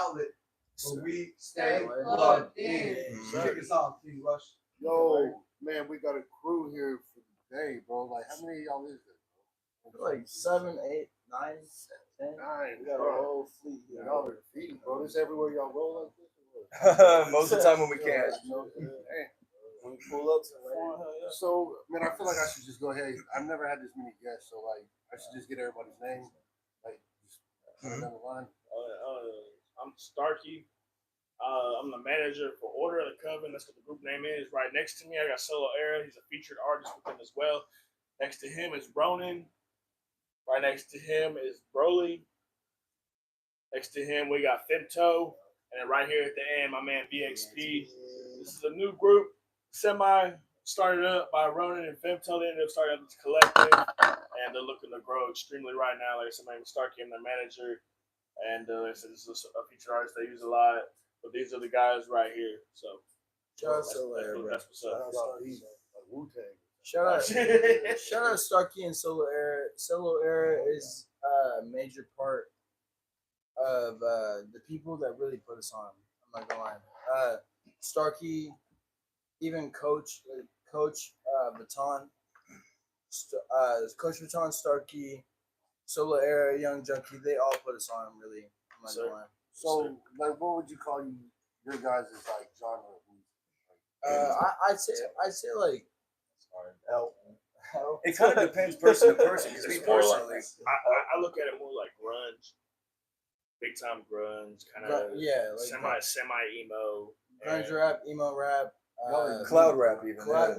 outlet where we stay plugged in. Kick us off, King Rush. Yo, man, we got a crew here for the day, bro. Like, how many of y'all is there? Like 7, 8, 9, 10. 9. We got a whole fleet here. Y'all are feet, bro. This everywhere y'all roll like this? Most of the time when we can. When we pull up to So, man, I feel like I should just go ahead. I've never had this many guests, so, like, I should just get everybody's name. Like, just put it on the line. I'm Starkey. I'm the manager for Order of the Coven. That's what the group name is. Right next to me, I got Solo Era. He's a featured artist with them as well. Next to him is Ronan. Right next to him is Broly. Next to him, we got Femto. And then right here at the end, my man VXP. This is a new group, started up by Ronan and Femto. They ended up starting up this collective, and they're looking to grow extremely right now. Like I said, my name is Starkey. I'm their manager. And like I said, this is a featured artist they use a lot. But these are the guys right here. So shout out Solo Era. That's what's up. Shout out Starkey and Solo Era. Solo Era is a major part of the people that really put us on. I'm not gonna lie. Starkey, even Coach Baton, Coach Baton, Starkey, Solo Era, Young Junkie, they all put us on. Really, I'm not gonna lie. So, like, what would you call your guys' like genre of music? I'd say like help. It kind of depends person to person. Because me personally, I look at it more like grunge, big time grunge, kind of like semi emo, grunge rap, emo rap. Cloud rap even. Cloud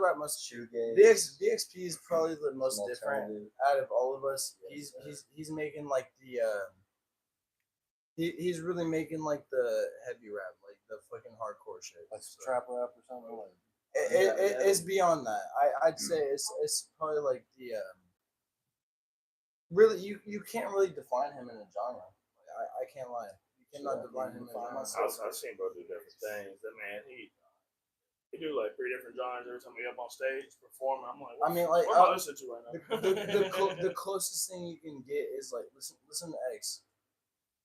rap must shoegaze. VXP is probably the most different out of all of us. He's making like the he's really making like the heavy rap, like the fucking hardcore shit. Like trap rap or something like it's beyond that. I'd say it's probably like the really you can't really define him in a genre. Like, I can't lie. Cannot divide him in I've seen bro do different things. That man, he do like 3 different genres every time he up on stage performing. I'm like, what am I listening to right now? The closest thing you can get is like listen to X,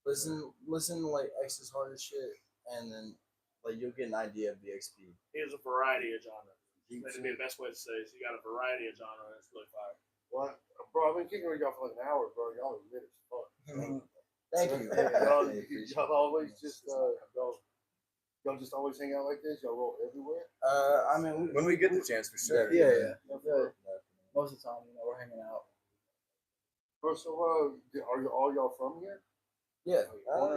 listen to like X's hardest shit, and then like you'll get an idea of VXP. He has a variety of genres. That'd be the best way to say it. So you got a variety of genres. That's really fire. Well, bro, I've been kicking with y'all for like an hour, bro. Y'all are lit as fuck. Thank you. Y'all always just y'all just always hang out like this. Y'all roll everywhere. I mean, when we get the chance, for sure. Yeah. Most of the time, we're hanging out. First of all, are all y'all from here? Yeah. All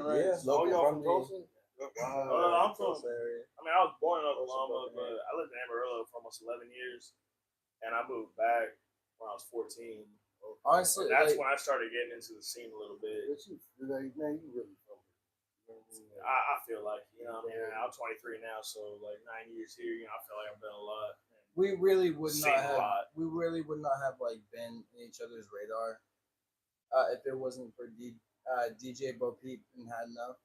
y'all from Tulsa? I'm from. I mean, I was born in Oklahoma, but I lived in Amarillo for almost 11 years, and I moved back when I was 14. Honestly, that's when I started getting into the scene a little bit. Man, you really feel it. I feel like, I mean, I'm 23 now, so like 9 years here, I feel like I've done a lot. We really would not have like been in each other's radar if it wasn't for DJ Bo Peep and Had Enough.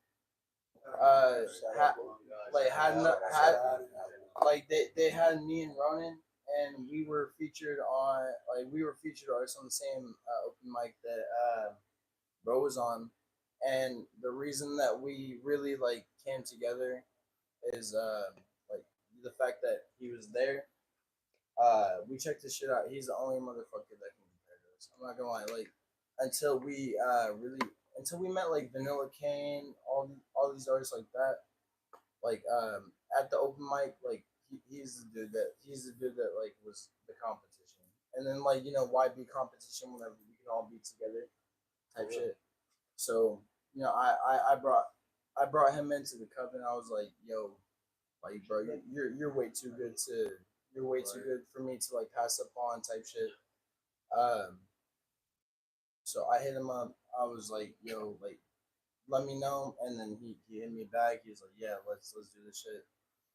They had me and Ronan. And we were featured artists on the same open mic that Bro was on, and the reason that we really like came together is like the fact that he was there. We checked this shit out. He's the only motherfucker that can compare to us. I'm not gonna lie. Like until we met like Vanilla Kane, all these artists like that. Like at the open mic, like. He's the dude that like was the competition, and then like why be competition whenever we can all be together, type shit. So I brought him into the Coven. I was like, yo, like bro, you're way too good for me to like pass up on, type shit. So I hit him up. I was like, yo, like let me know, and then he hit me back. He was like, yeah, let's do this shit.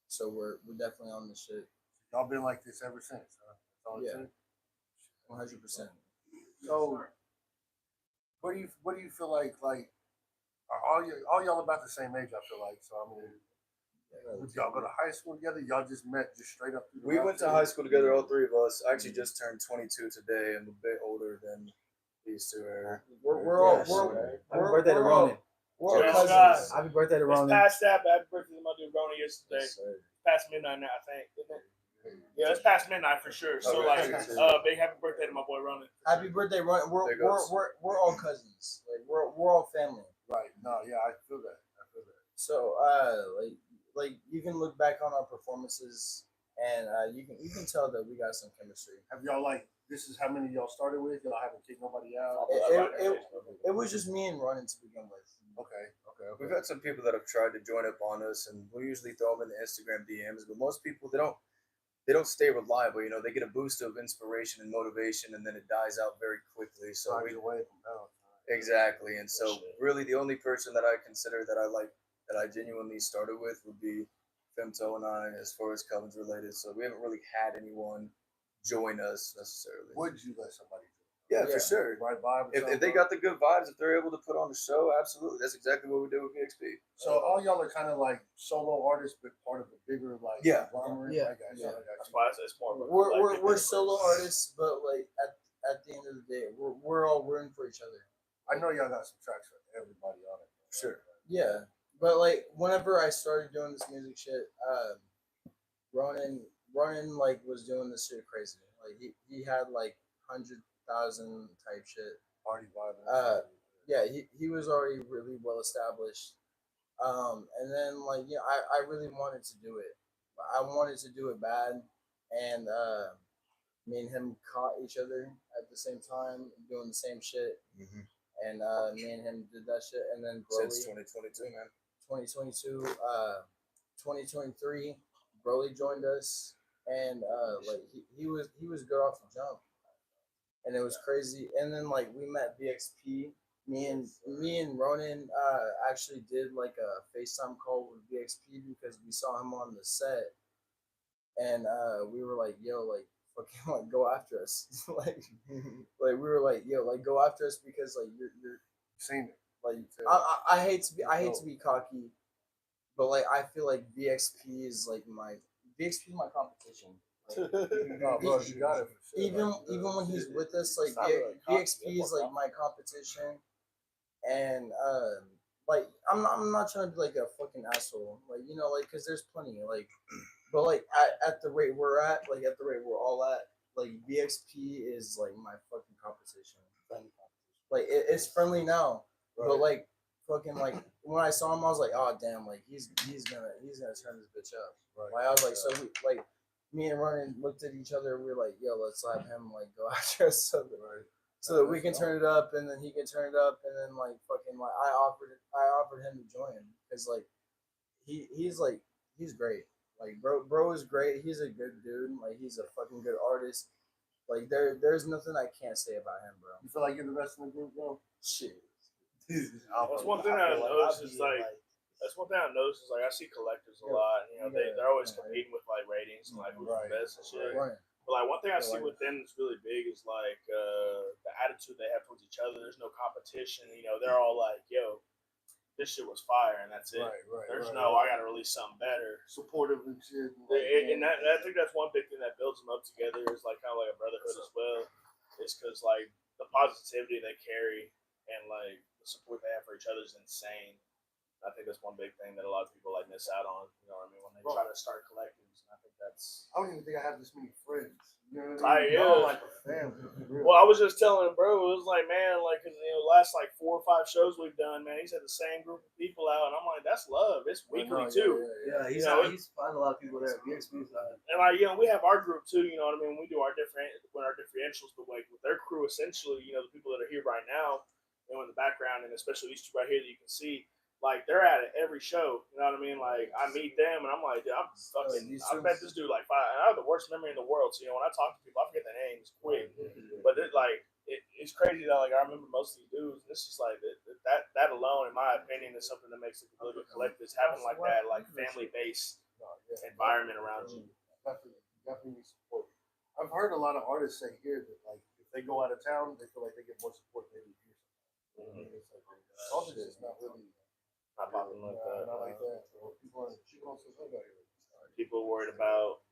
So we're definitely on this shit. Y'all been like this ever since, huh? Yeah, 100%. So, what do you feel like? Like, are all y'all about the same age? I feel like. So I mean, did y'all go to high school together? Y'all just met just straight up through. We went to high school together, all 3 of us. I actually just turned 22 today. I'm a bit older than Peace to her. We're all Yes. Happy birthday to Ronan. We're all Yes, cousins. guys. Happy birthday to It's Ronan. past that, but happy birthday to my dude Ronnie yesterday. Yes, sir. Past midnight now, I think, isn't it? Yeah, it's past midnight for sure. So Okay. big happy birthday to my boy Ronan. Happy birthday, Ron. There goes. We're all cousins. Like we're all family. Right. No, yeah, I feel that. So like you can look back on our performances and you can tell that we got some chemistry. Have y'all this is how many y'all started with? Y'all haven't kicked nobody out? It was just me and Ronan to begin with. Okay. We've had some people that have tried to join up on us, and we usually throw them in the Instagram DMs. But most people they don't stay reliable. You know, they get a boost of inspiration and motivation, and then it dies out very quickly. So Time's away from now. exactly, and so really the only person that I consider that I genuinely started with would be Femto and I, as far as Coven's related. So we haven't really had anyone join us necessarily. Would you let somebody do Yeah, Yeah. for sure. right vibe? If they got the good vibes, if they're able to put on the show, absolutely. That's exactly what we do with VXP. So all y'all are kind of like solo artists, but part of a bigger Yeah. conglomerate. Yeah. I got you. Yeah. That's why it's more of a We're collective solo effort. artists, but like at the end of the day, we're all rooting for each other. I know y'all got some tracks for everybody on it. Sure. Yeah, but like whenever I started doing this music shit, Ronan like was doing this shit crazy. Like he had like 100,000 type shit. Party vibe. Yeah, he was already really well established. And then like I really wanted to do it. I wanted to do it bad, and me and him caught each other at the same time doing the same shit. Mm-hmm. And me and him did that shit, and then Since Broly, 2022, man. 2022, 2023, Broly joined us, and like he was good off the jump, and it was crazy. And then like we met BXP. Me and Ronan actually did like a FaceTime call with BXP because we saw him on the set, and we were like, "Yo, like fucking like go after us," like we were like, "Yo, like go after us because like you're Seen it. like I hate to be cocky, but like I feel like VXP is my competition. Like, No, bro, you got it. For sure. even when he's with us, like It's not really cocky, VXP it's is more like my competition, and like I'm not trying to be like a fucking asshole, like like because there's plenty like, but like at the rate we're at, like at the rate we're all at, like VXP is like my fucking competition. Like it's friendly now, but like fucking like when I saw him, I was like, oh damn, like he's gonna turn this bitch up. Right. Like I was like, so we like me and Ronan looked at each other. We were like, yo, let's have him like go after us so that we can turn it up, and then he can turn it up, and then like fucking like I offered him to join because like he's great. Like bro is great. He's a good dude. Like he's a fucking good artist. Like there's nothing I can't say about him, bro. You feel like you're the best in the group, bro? Shit. That's one thing I noticed is like I see collectors a lot. You know, they're always competing with like ratings and like who's the best and shit. Right. But like one thing I see with them that's really big is like the attitude they have towards each other. There's no competition. You know, they're all like, "Yo, this shit was fire," and that's it. Right. There's no, I got to release something better. Supportive and shit. And I think that's one big thing that builds them up together is like kind of like a brotherhood as well. Is because like the positivity they carry and like the support they have for each other is insane. I think that's one big thing that a lot of people like miss out on. You know what I mean? When they try to start collectives, and I think that's. I don't even think I have this many friends. You know what I I mean? am. Like a family. Well, I was just telling him, bro. It was like, man, like, cause last like 4 or 5 shows we've done, man, he's had the same group of people out, and I'm like, that's love. It's weekly too. Yeah, he's finding a lot of people there. VXP's And like, we have our group too. You know what I mean? We do our differentials, but like with their crew, essentially, the people that are here right now, in the background, and especially these 2 right here that you can see. Like they're at it every show, you know what I mean? Like I meet them and I'm like, dude, I met this dude like 5. And I have the worst memory in the world, so when I talk to people, I forget their names quick. But it's crazy that like I remember most of these dudes. And it's just like that alone, in my opinion, is something that makes it a little bit collective. Is having like that like family based environment around you. Definitely support. I've heard a lot of artists say here that like if they go out of town, they feel like they get more support than they do here. It's like all this is not really. Not popping like that. Not like that. People worried about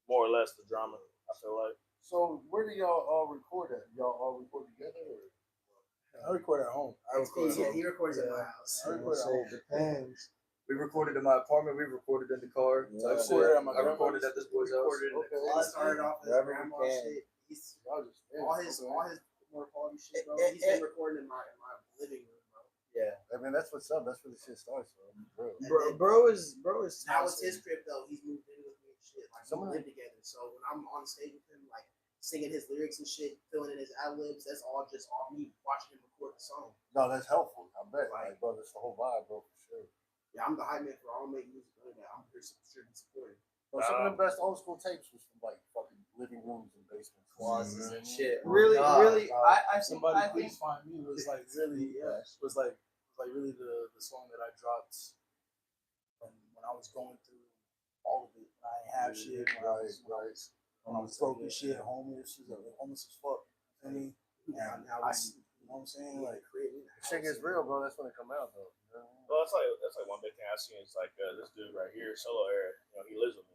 more or less the drama. I feel like. So where do y'all all record at? Y'all all record together? Or? I record at home. He records at my house. I record at home. Depends. We recorded in my apartment. We recorded in the car. Yeah. Type I shit. recorded at my I recorded grandma's. at this boy's house. He started off his Wherever grandma you can. shit. He's Y'all just all his more quality shit, bro. He's been recording in my living room, bro. Yeah, I mean, that's what's up. That's where the shit starts, bro. bro is Now it's his crib though. He's moved in with me and shit. Like Someone- we live together. So when I'm on stage with him, like singing his lyrics and shit, filling in his ad libs, that's all just off me watching him record the song. No, that's helpful. I bet. Like, bro, that's the whole vibe, bro, for sure. Yeah, I'm the hype man for all make music. None of that. I'm here sure to support it. Bro, some of the best old school tapes was from like fucking living rooms and basements, closets and shit. Really, Really, I think Somebody I Please think Find Me was like really was like really the song that I dropped when I was going through all of it. I ain't have shit. When I was broke as shit, homeless, homeless as fuck. I mean, Now you know what I'm saying? Like, Shit gets real, bro. That's when it come out, though. You know? Well, that's like one big thing I seen is like this dude right here, Solo Air. You know, he lives with me.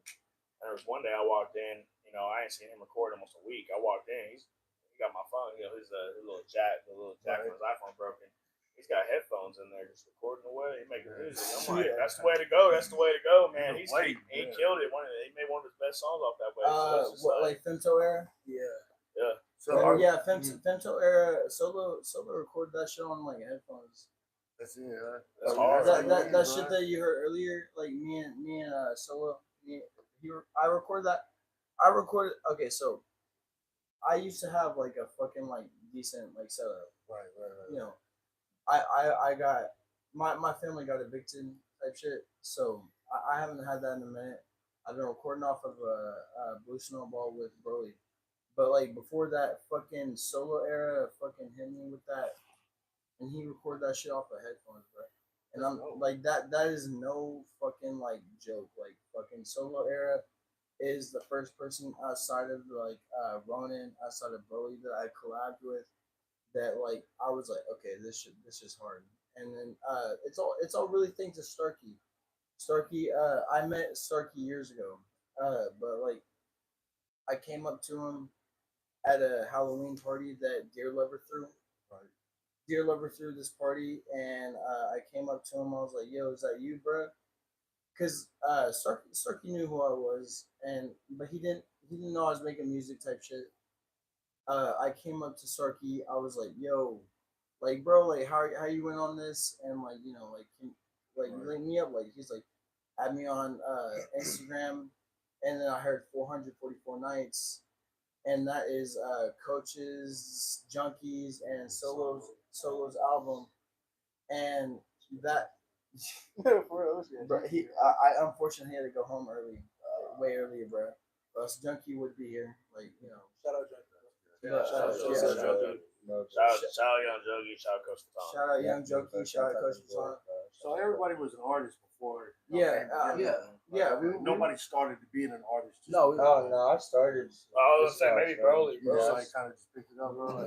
And there was one day I walked in. You know, I ain't seen him record almost a week. I walked in. He got my phone. You know, his little jack from his iPhone broken. He's got headphones in there, just recording away. He making music. I'm like, that's the way to go. That's the way to go, man. He killed it. He made one of his best songs off that way. So what like Femto era? yeah. So Femto era solo recorded that shit on like headphones. that's it. Huh? That's hard. That shit that you heard earlier, like me and Solo, I recorded that. Okay, so I used to have like a fucking like decent like setup. Right. You know, I got my family got evicted type shit, so I haven't had that in a minute. I've been recording off of a Blue Snowball with Broly, but like before that, fucking Solo era, fucking hit me with that, and he recorded that shit off of headphones, bro. And I'm like that is no fucking like joke. Like fucking Solo era is the first person outside of like Ronan, outside of Broly that I collabed with. That like I was like, okay, this is hard. And then it's all really thanks to Starkey. I met Starkey years ago. But like I came up to him at a Halloween party that Deer Lover threw. Right. Deer Lover threw this party, and I came up to him. I was like, "Yo, is that you, bro?" Because Starkey knew who I was, but he didn't know I was making music type shit. I came up to Starkey. I was like, "Yo, like, bro, like, how you went on this?" And like, you know, like, you link me up. Like, he's like, add me on Instagram, and then I heard 444 Nights, and that is Coaches, Junkies, and Solo's album, and that. Bro, I unfortunately had to go home early, way earlier, bro. Or else Junkie would be here, like, you know. shout out Junkie. Shout out Young Jogi. Shout out Coach Fatone. Shout out Young Jokey. Shout out Coach Fatone. So everybody was an artist before. Yeah. Nobody started to being an artist. No, I started. I was gonna say maybe Broly, You bro. just like kind of just picked it up, bro.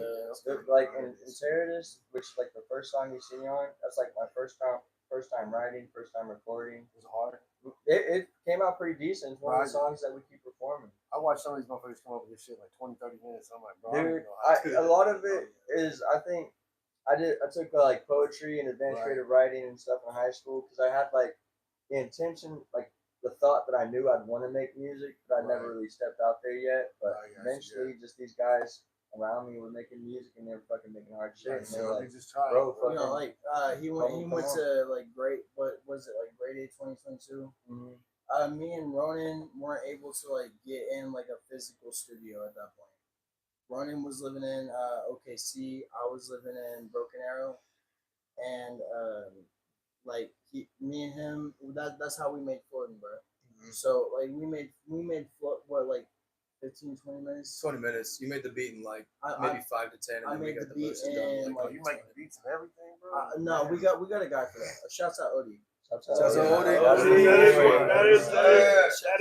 Like in Terrorist, which is like the first song you see me on. That's like my first time writing, first time recording. It was hard. It came out pretty decent. It's one of the songs that we keep performing. I watched some of these motherfuckers come up with this shit like 20, 30 minutes. I'm like, bro, Dude, a lot of it is, I think, I took like poetry and advanced creative writing and stuff in high school because I had like the intention, like the thought that I knew I'd want to make music, but I never really stepped out there yet. But eventually, just these guys around me were making music and they were fucking making hard shit. And they were like, bro, you know, like he went to like grade, what was it, like grade 8 2022. Mm-hmm. Me and Ronan weren't able to like get in like a physical studio at that point. Ronan was living in OKC. I was living in Broken Arrow, and like me and him, that's how we made Floating, bro. Mm-hmm. So like we made what, like 15, 20 minutes. 20 minutes. You made the beat in like maybe 5 to 10. And I then made we got the beat done. in like you make beats and everything, bro. no, we got a guy for that. Shouts out Odie. That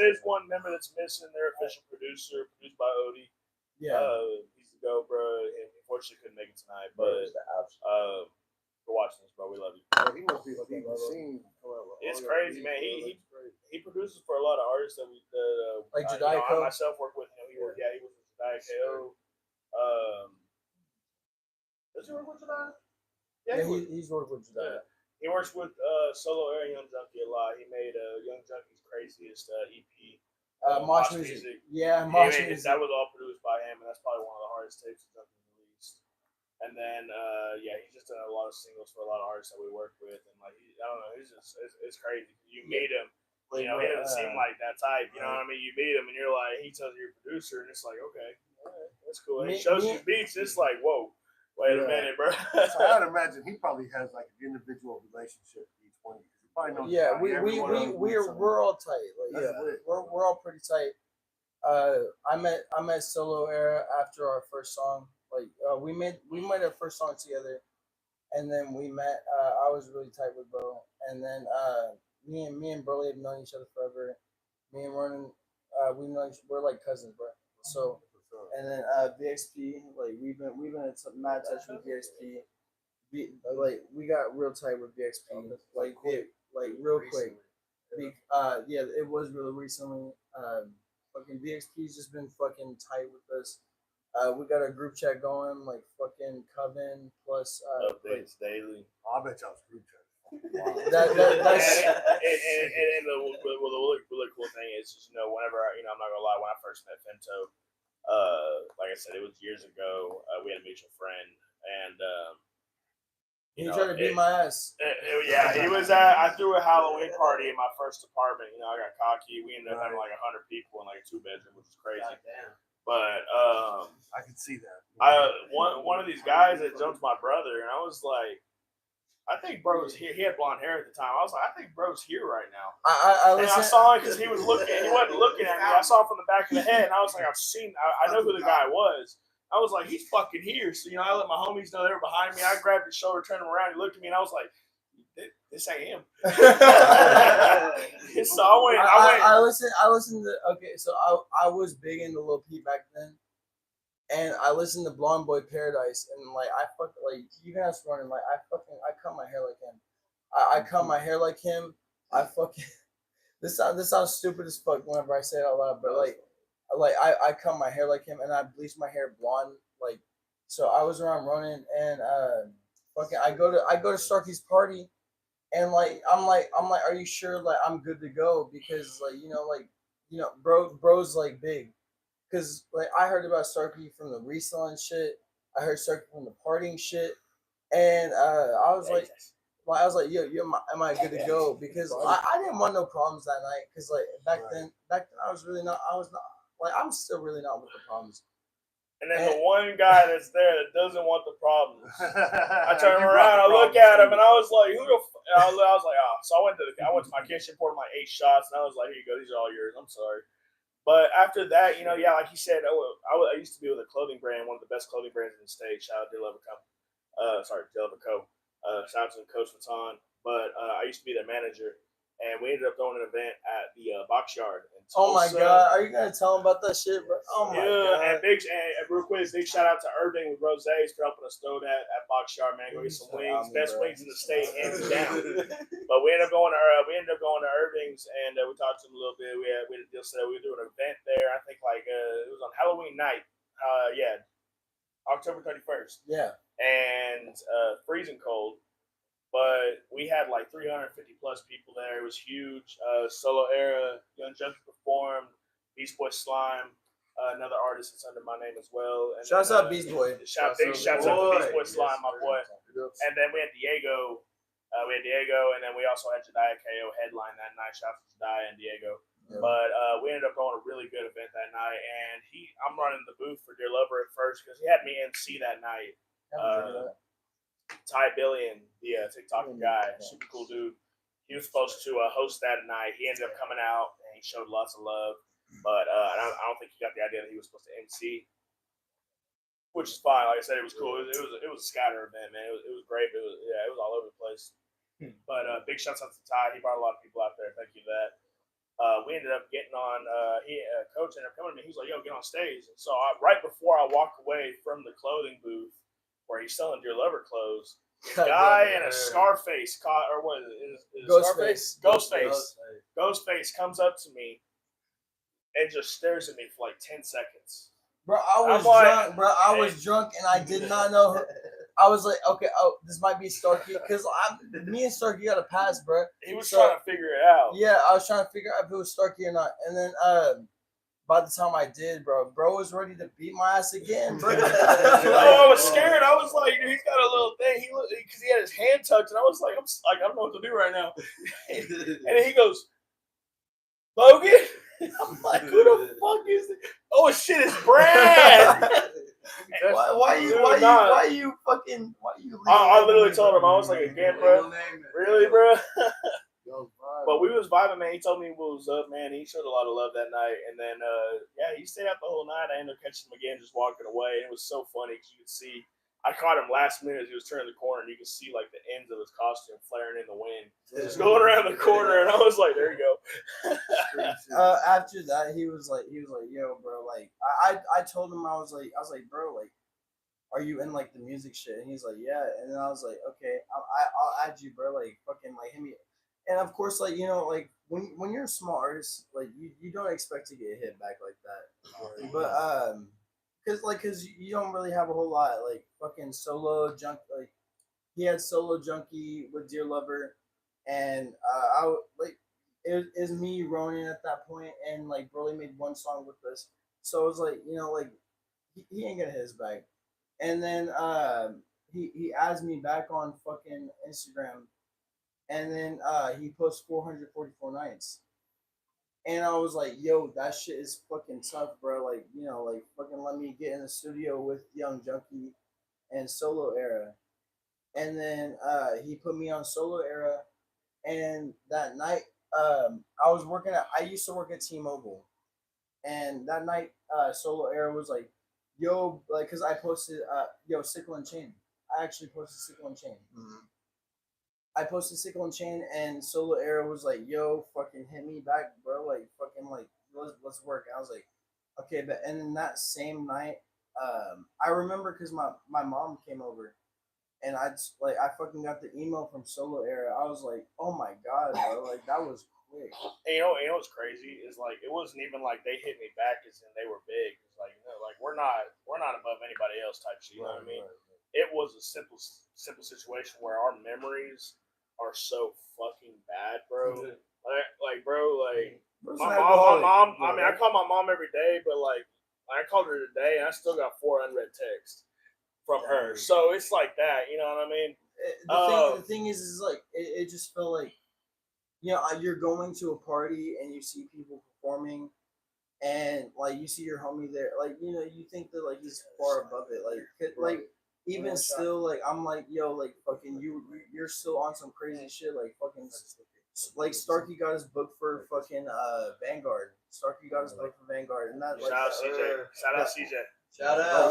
is one member that's missing. Their official producer, produced by Odie. Yeah, he's the go, bro. Unfortunately, couldn't make it tonight, but for watching this, bro, we love you. He must be behind the scene. It's crazy, man. He produces for a lot of artists that like I Judaico. myself work with him. He was with Judaico. Does he work with Jedi? Yeah, he's worked with Jedi. He works with Solo Air and Young Junkie a lot. He made Young Junkie's craziest EP. Mosh music. Yeah, Mosh music. That was all produced by him, and that's probably one of the hardest tapes Junkie released. And then, he's just done a lot of singles for a lot of artists that we work with, and like, I don't know, it's crazy. You meet him, he doesn't seem like that type. You know what I mean? You meet him, and you're like, he tells you you're a producer, and it's like, okay, all right, that's cool. And he shows you beats. It's like, whoa. Wait a minute, bro. So I'd imagine he probably has like an individual relationship with each one. He probably knows. Yeah, we're all tight. Like, we're all pretty tight. I met Solo Era after our first song. Like we made our first song together, and then we met. I was really tight with Bo, and then me and Burley have known each other forever. Me and Ronan, we're like cousins, bro. So. And then VXP, like we've been in some mad touch with VXP. Like we got real tight with VXP, like real quick. It was really recently. Fucking VXP's just been fucking tight with us. We got a group chat going, like fucking Coven plus updates daily. I bet y'all's group chat. That's and the really cool thing is, whenever I'm not gonna lie, when I first met Femto. Like I said, it was years ago. We had a mutual friend, and he tried to beat my ass. He was at. I threw a Halloween party in my first apartment. I got cocky. We ended up having like 100 people in like a 2-bedroom, which is crazy. But I could see that. One of these guys that jumped my brother, and I was like, I think bro's here. He had blonde hair at the time. I was like, I think bro's here right now. I saw him because he was looking. He wasn't looking at me. I saw him from the back of the head, and I was like, I know who the guy was. I was like, he's fucking here. So I let my homies know they were behind me. I grabbed his shoulder, turned him around. He looked at me, and I was like, this ain't him. So I went. I listened to. Okay, so I was big into Lil Peep back then. And I listened to Blonde Boy Paradise, and like you can ask Ronan, like I cut my hair like him. I cut my hair like him. I fucking this sounds stupid as fuck whenever I say it out loud, but I cut my hair like him, and I bleached my hair blonde. Like, so I was around Ronan, and I go to Starkey's party, and I'm like, are you sure? Like, I'm good to go because bro's like big. Because like I heard about Starkey from the reselling shit, I heard Starkey from the partying shit, and I was like, yo, am I good to go? Because I didn't want no problems that night. Because like back then I was not like I'm still really not with the problems. And then the one guy that's there that doesn't want the problems. I turn around, I look at him, and I was like, "Who the?" I was like, "Oh." So I went to my kitchen, poured my 8 shots, and I was like, "Here you go. These are all yours. I'm sorry." But after that, like he said, I used to be with a clothing brand, one of the best clothing brands in the state. Shout out to Deliver Co. Shout out to Coach Fatan. But I used to be their manager, and we ended up throwing an event at the box yard. Oh my God! Are you gonna tell them about that shit, bro? Oh my God! And real quick, big shout out to Irving with Rose's for helping us throw that at box yard. Man, go get some wings, best wings in the state, hands down. But we ended up going to Irving's, and we talked to them a little bit. We had a deal set. We were doing an event there. I think it was on Halloween night. October 31st. Yeah. And freezing cold. But we had like 350 plus people there. It was huge. Solo Era, Young Junkie performed, Beast Boy Slime, another artist that's under my name as well. And shouts out Beast Boy. Shouts out to Beast Boy Slime, my boy. And then we had Diego. And then we also had Jediah KO headline that night. Shouts to Jediah and Diego. Yeah. But we ended up going to a really good event that night. And I'm running the booth for Dear Lover at first because he had me MC that night. Ty Billion, the TikTok guy, super cool dude. He was supposed to host that night. He ended up coming out and he showed lots of love, but I don't think he got the idea that he was supposed to MC, which is fine. Like I said, it was cool. It was a scatter event, man. It was great. But it was all over the place. But big shouts out to Ty. He brought a lot of people out there. Thank you for that. We ended up getting on. Coach ended up coming to me. He was like, "Yo, get on stage." And so right before I walked away from the clothing booth, where he's selling Dear Lover clothes, guy in a Scarface, or what is it? Ghostface comes up to me and just stares at me for like 10 seconds. Bro, I was drunk, and I did not know. I was like, okay, oh, this might be Starkey because me and Starkey got a pass, bro. He was trying to figure it out. Yeah, I was trying to figure out if it was Starkey or not, and then by the time I did, bro was ready to beat my ass again, bro. I was scared. I was like, dude, he's got a little thing. Because he had his hand tucked, and I was like, I don't know what to do right now. And then he goes, Logan. I'm like, who the fuck is it? Oh shit, it's Brad. Why you I literally told him, I was like, again, bro. Really, bro? But we was vibing, man. He told me what was up, man. He showed a lot of love that night. And then, he stayed out the whole night. I ended up catching him again, just walking away. And it was so funny because you could see, I caught him last minute as he was turning the corner, and you could see like the ends of his costume flaring in the wind, just going around the corner. And I was like, there you go. After that, he was like, yo, bro, like, I told him, I was like, bro, like, are you in like the music shit? And he's like, yeah. And then I was like, okay, I'll add you, bro. Like, fucking, like, hit me. And of course, like, you know, like when you're a small artist, like you don't expect to get hit back like that. But cause you don't really have a whole lot. Like fucking solo junk. Like he had solo junkie with Dear Lover, and it was me, Ronan at that point, and like Broly made one song with us. So it was like, you know, like he ain't gonna hit his back. And then he adds me back on fucking Instagram. And then he posts 444 nights. And I was like, yo, that shit is fucking tough, bro. Like, you know, like fucking let me get in the studio with Young Junkie and Solo Era. And then he put me on Solo Era. And that night, I used to work at T-Mobile. And that night, Solo Era was like, yo, like, because I posted, Sickle and Chain. I actually posted Sickle and Chain. Mm-hmm. I posted Sickle and Chain, and Solo Era was like, yo, fucking hit me back, bro. Like, fucking, like, let's work. And I was like, okay, but, and then that same night, I remember because my mom came over, and I fucking got the email from Solo Era. I was like, oh my God, bro. Like, that was quick. And you know what's crazy is like, it wasn't even like they hit me back as in they were big. It's like, you know, like we're not above anybody else type shit. You know what I mean? Right. It was a simple situation where our memories are so fucking bad, bro. Like, bro, like my mom. I mean, I call my mom every day, but like I called her today, and I still got 4 unread texts from her. So it's like that, you know what I mean? The thing is like it just felt like, you know, you're going to a party and you see people performing, and like you see your homie there, like, you know, you think that like he's far above it, like. Even still, like, I'm like, yo, like, fucking, you're still on some crazy shit, like, fucking, like, Starkey got his book for fucking Vanguard. Starkey got his book for Vanguard, and that, like, shout out CJ. Shout out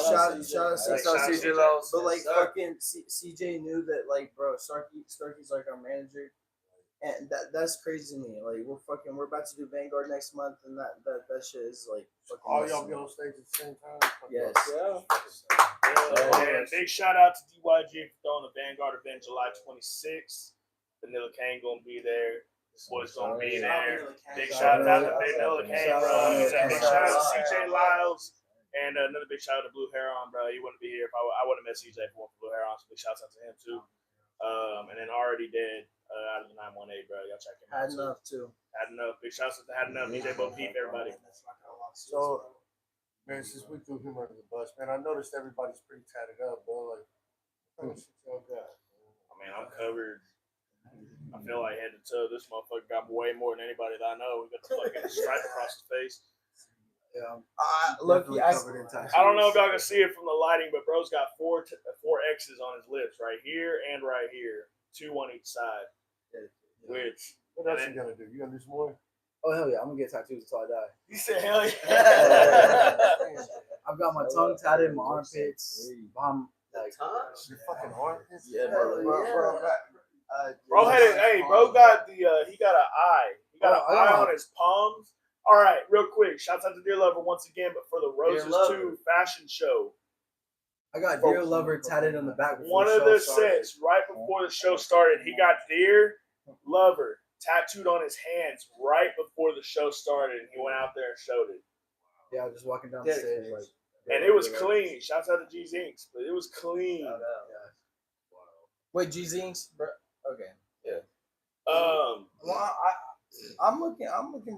CJ. But like, fucking CJ knew that, like, bro, Starkey's like our manager, and that's crazy to me. Like, we're about to do Vanguard next month, and that shit is like, all y'all be on stage at the same time. Yes. Yeah. And big shout out to DYG for throwing the Vanguard event July 26th. Vanilla Kane gonna be there. This boy's gonna be there. Big shout out to Vanilla Kane, bro. Big shout out to CJ Lyles. And another big shout out to Blue Heron, bro. He wouldn't be here if I wouldn't have met CJ for Blue Heron. So big shout out to him too. And then already dead out of the 918, bro. Y'all check him out. Had enough too. Had enough. Big shout out to Had Enough. DJ Bo Peep, everybody. So, man, since we threw him under the bus, man, I noticed everybody's pretty tatted up, bro. Like, what kind of shit y'all got? I mean, I'm covered. I feel like head to toe. This motherfucker got way more than anybody that I know. We got the fucking stripe across his face. Yeah. I don't know if y'all can see it from the lighting, but bro's got four X's on his lips, right here and right here, 2 on each side. Yeah. Which what else you gonna do? You gonna do some more? Oh hell yeah! I'm gonna get tattoos until I die. You said hell yeah. I've got my tongue tatted, my armpits. Your fucking armpits? Yeah, bro. Bro had it. Hey, bro got he got an eye. He got an eye on his palms. All right, real quick. Shouts out to Dear Lover once again, but for the Roses 2 fashion show. I got Dear Lover tatted on the back. One of the sets right before the show started, he got Dear Lover tattooed on his hands right before the show started, and he went out there and showed it. Yeah, just walking down the stage, like, and it was clean. Shouts out to G's Inks, but it was clean. Wait, G-Zinks, bro. Okay. Um, Well, I'm looking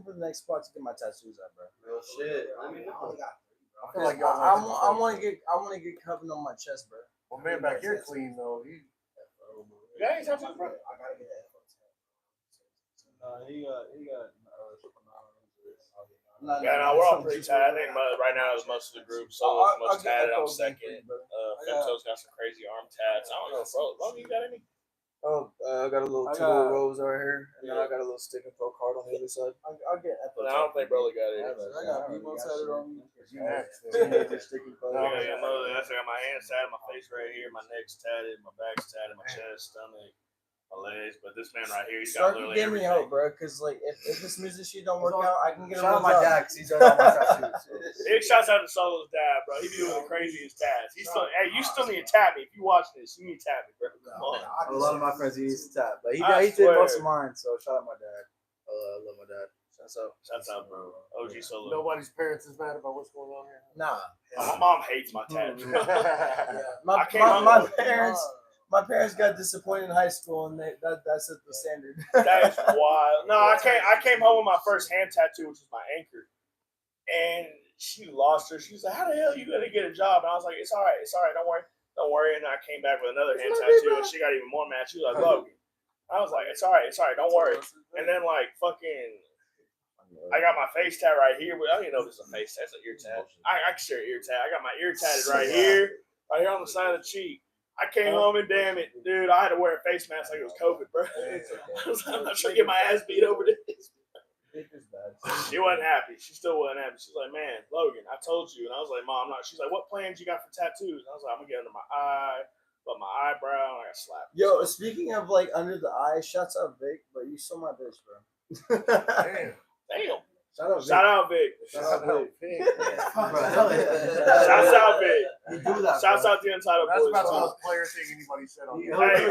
for the next spot to get my tattoos at, bro. Real shit. I mean, I only got 3, bro. I feel like y'all. I want to get Coven on my chest, bro. Well, man, back here clean though. He. you got any tattoos, bro? I gotta get that. He got Yeah, no, we're all pretty tight. I think right now is most of the group. Solo's most tatted. I'm second. Femto's got some crazy arm tats. I don't know, bro. Logan, you got any? Oh, I got a little two little rows right here, and then I got a little stick and poke card on the other side. I'll get But I don't think Broly got it. I got people tatted on me. You next. Sticky I got my hands tatted, my face right here, my neck's tatted, my back's tatted, my chest, stomach, my legs. But this man right here, he's got Start literally giving me everything. hope, bro. Because like, if this music shit don't work out, I can get a Shout out real my job. dad, because he's done all my tattoos. Big shouts out to Solo's dad, bro. He be doing the craziest tats. He's still, hey, you still need to tap me if you watch this. You need to tap me, bro. Come on. A lot of my friends he used to tap, but he I did swear. most of mine. So shout out my dad. I love my dad. Shouts out, bro. OG Solo. Nobody's parents is mad about what's going on here. Nah, My mom hates my tats. my I came home parents. My parents got disappointed in high school, and that's at the standard. That is wild. No, I came home with my first hand tattoo, which was my anchor, and she lost her. She was like, "How the hell are you gonna get a job?" And I was like, "It's all right, don't worry." And I came back with another hand tattoo, and she got even more mad. She was like, "Logan," I was like, "It's all right, don't worry." And then like fucking, I got my face tat right here. I don't even know if it's a face tat. It's an ear tat. I can share ear tat. I got my ear tatted right here on the side of the cheek. I came home and damn it, dude, I had to wear a face mask like it was COVID, bro. I was like, I'm not trying to get my ass beat over this. She wasn't happy. She still wasn't happy. She's like, man, Logan, I told you. And I was like, Mom, I'm not. She's like, what plans you got for tattoos? And I was like, I'm going to get under my eye, but my eyebrow, and I got slapped. Yo, speaking of like under the eye, shouts out Vic, but you still my bitch, bro. Damn. Damn. Shout out Vic. Shout out Vic. Big. Shouts out Vic. You do that. Shouts out the Untitled That's Boys. about the too. most player thing anybody said on here. Hey,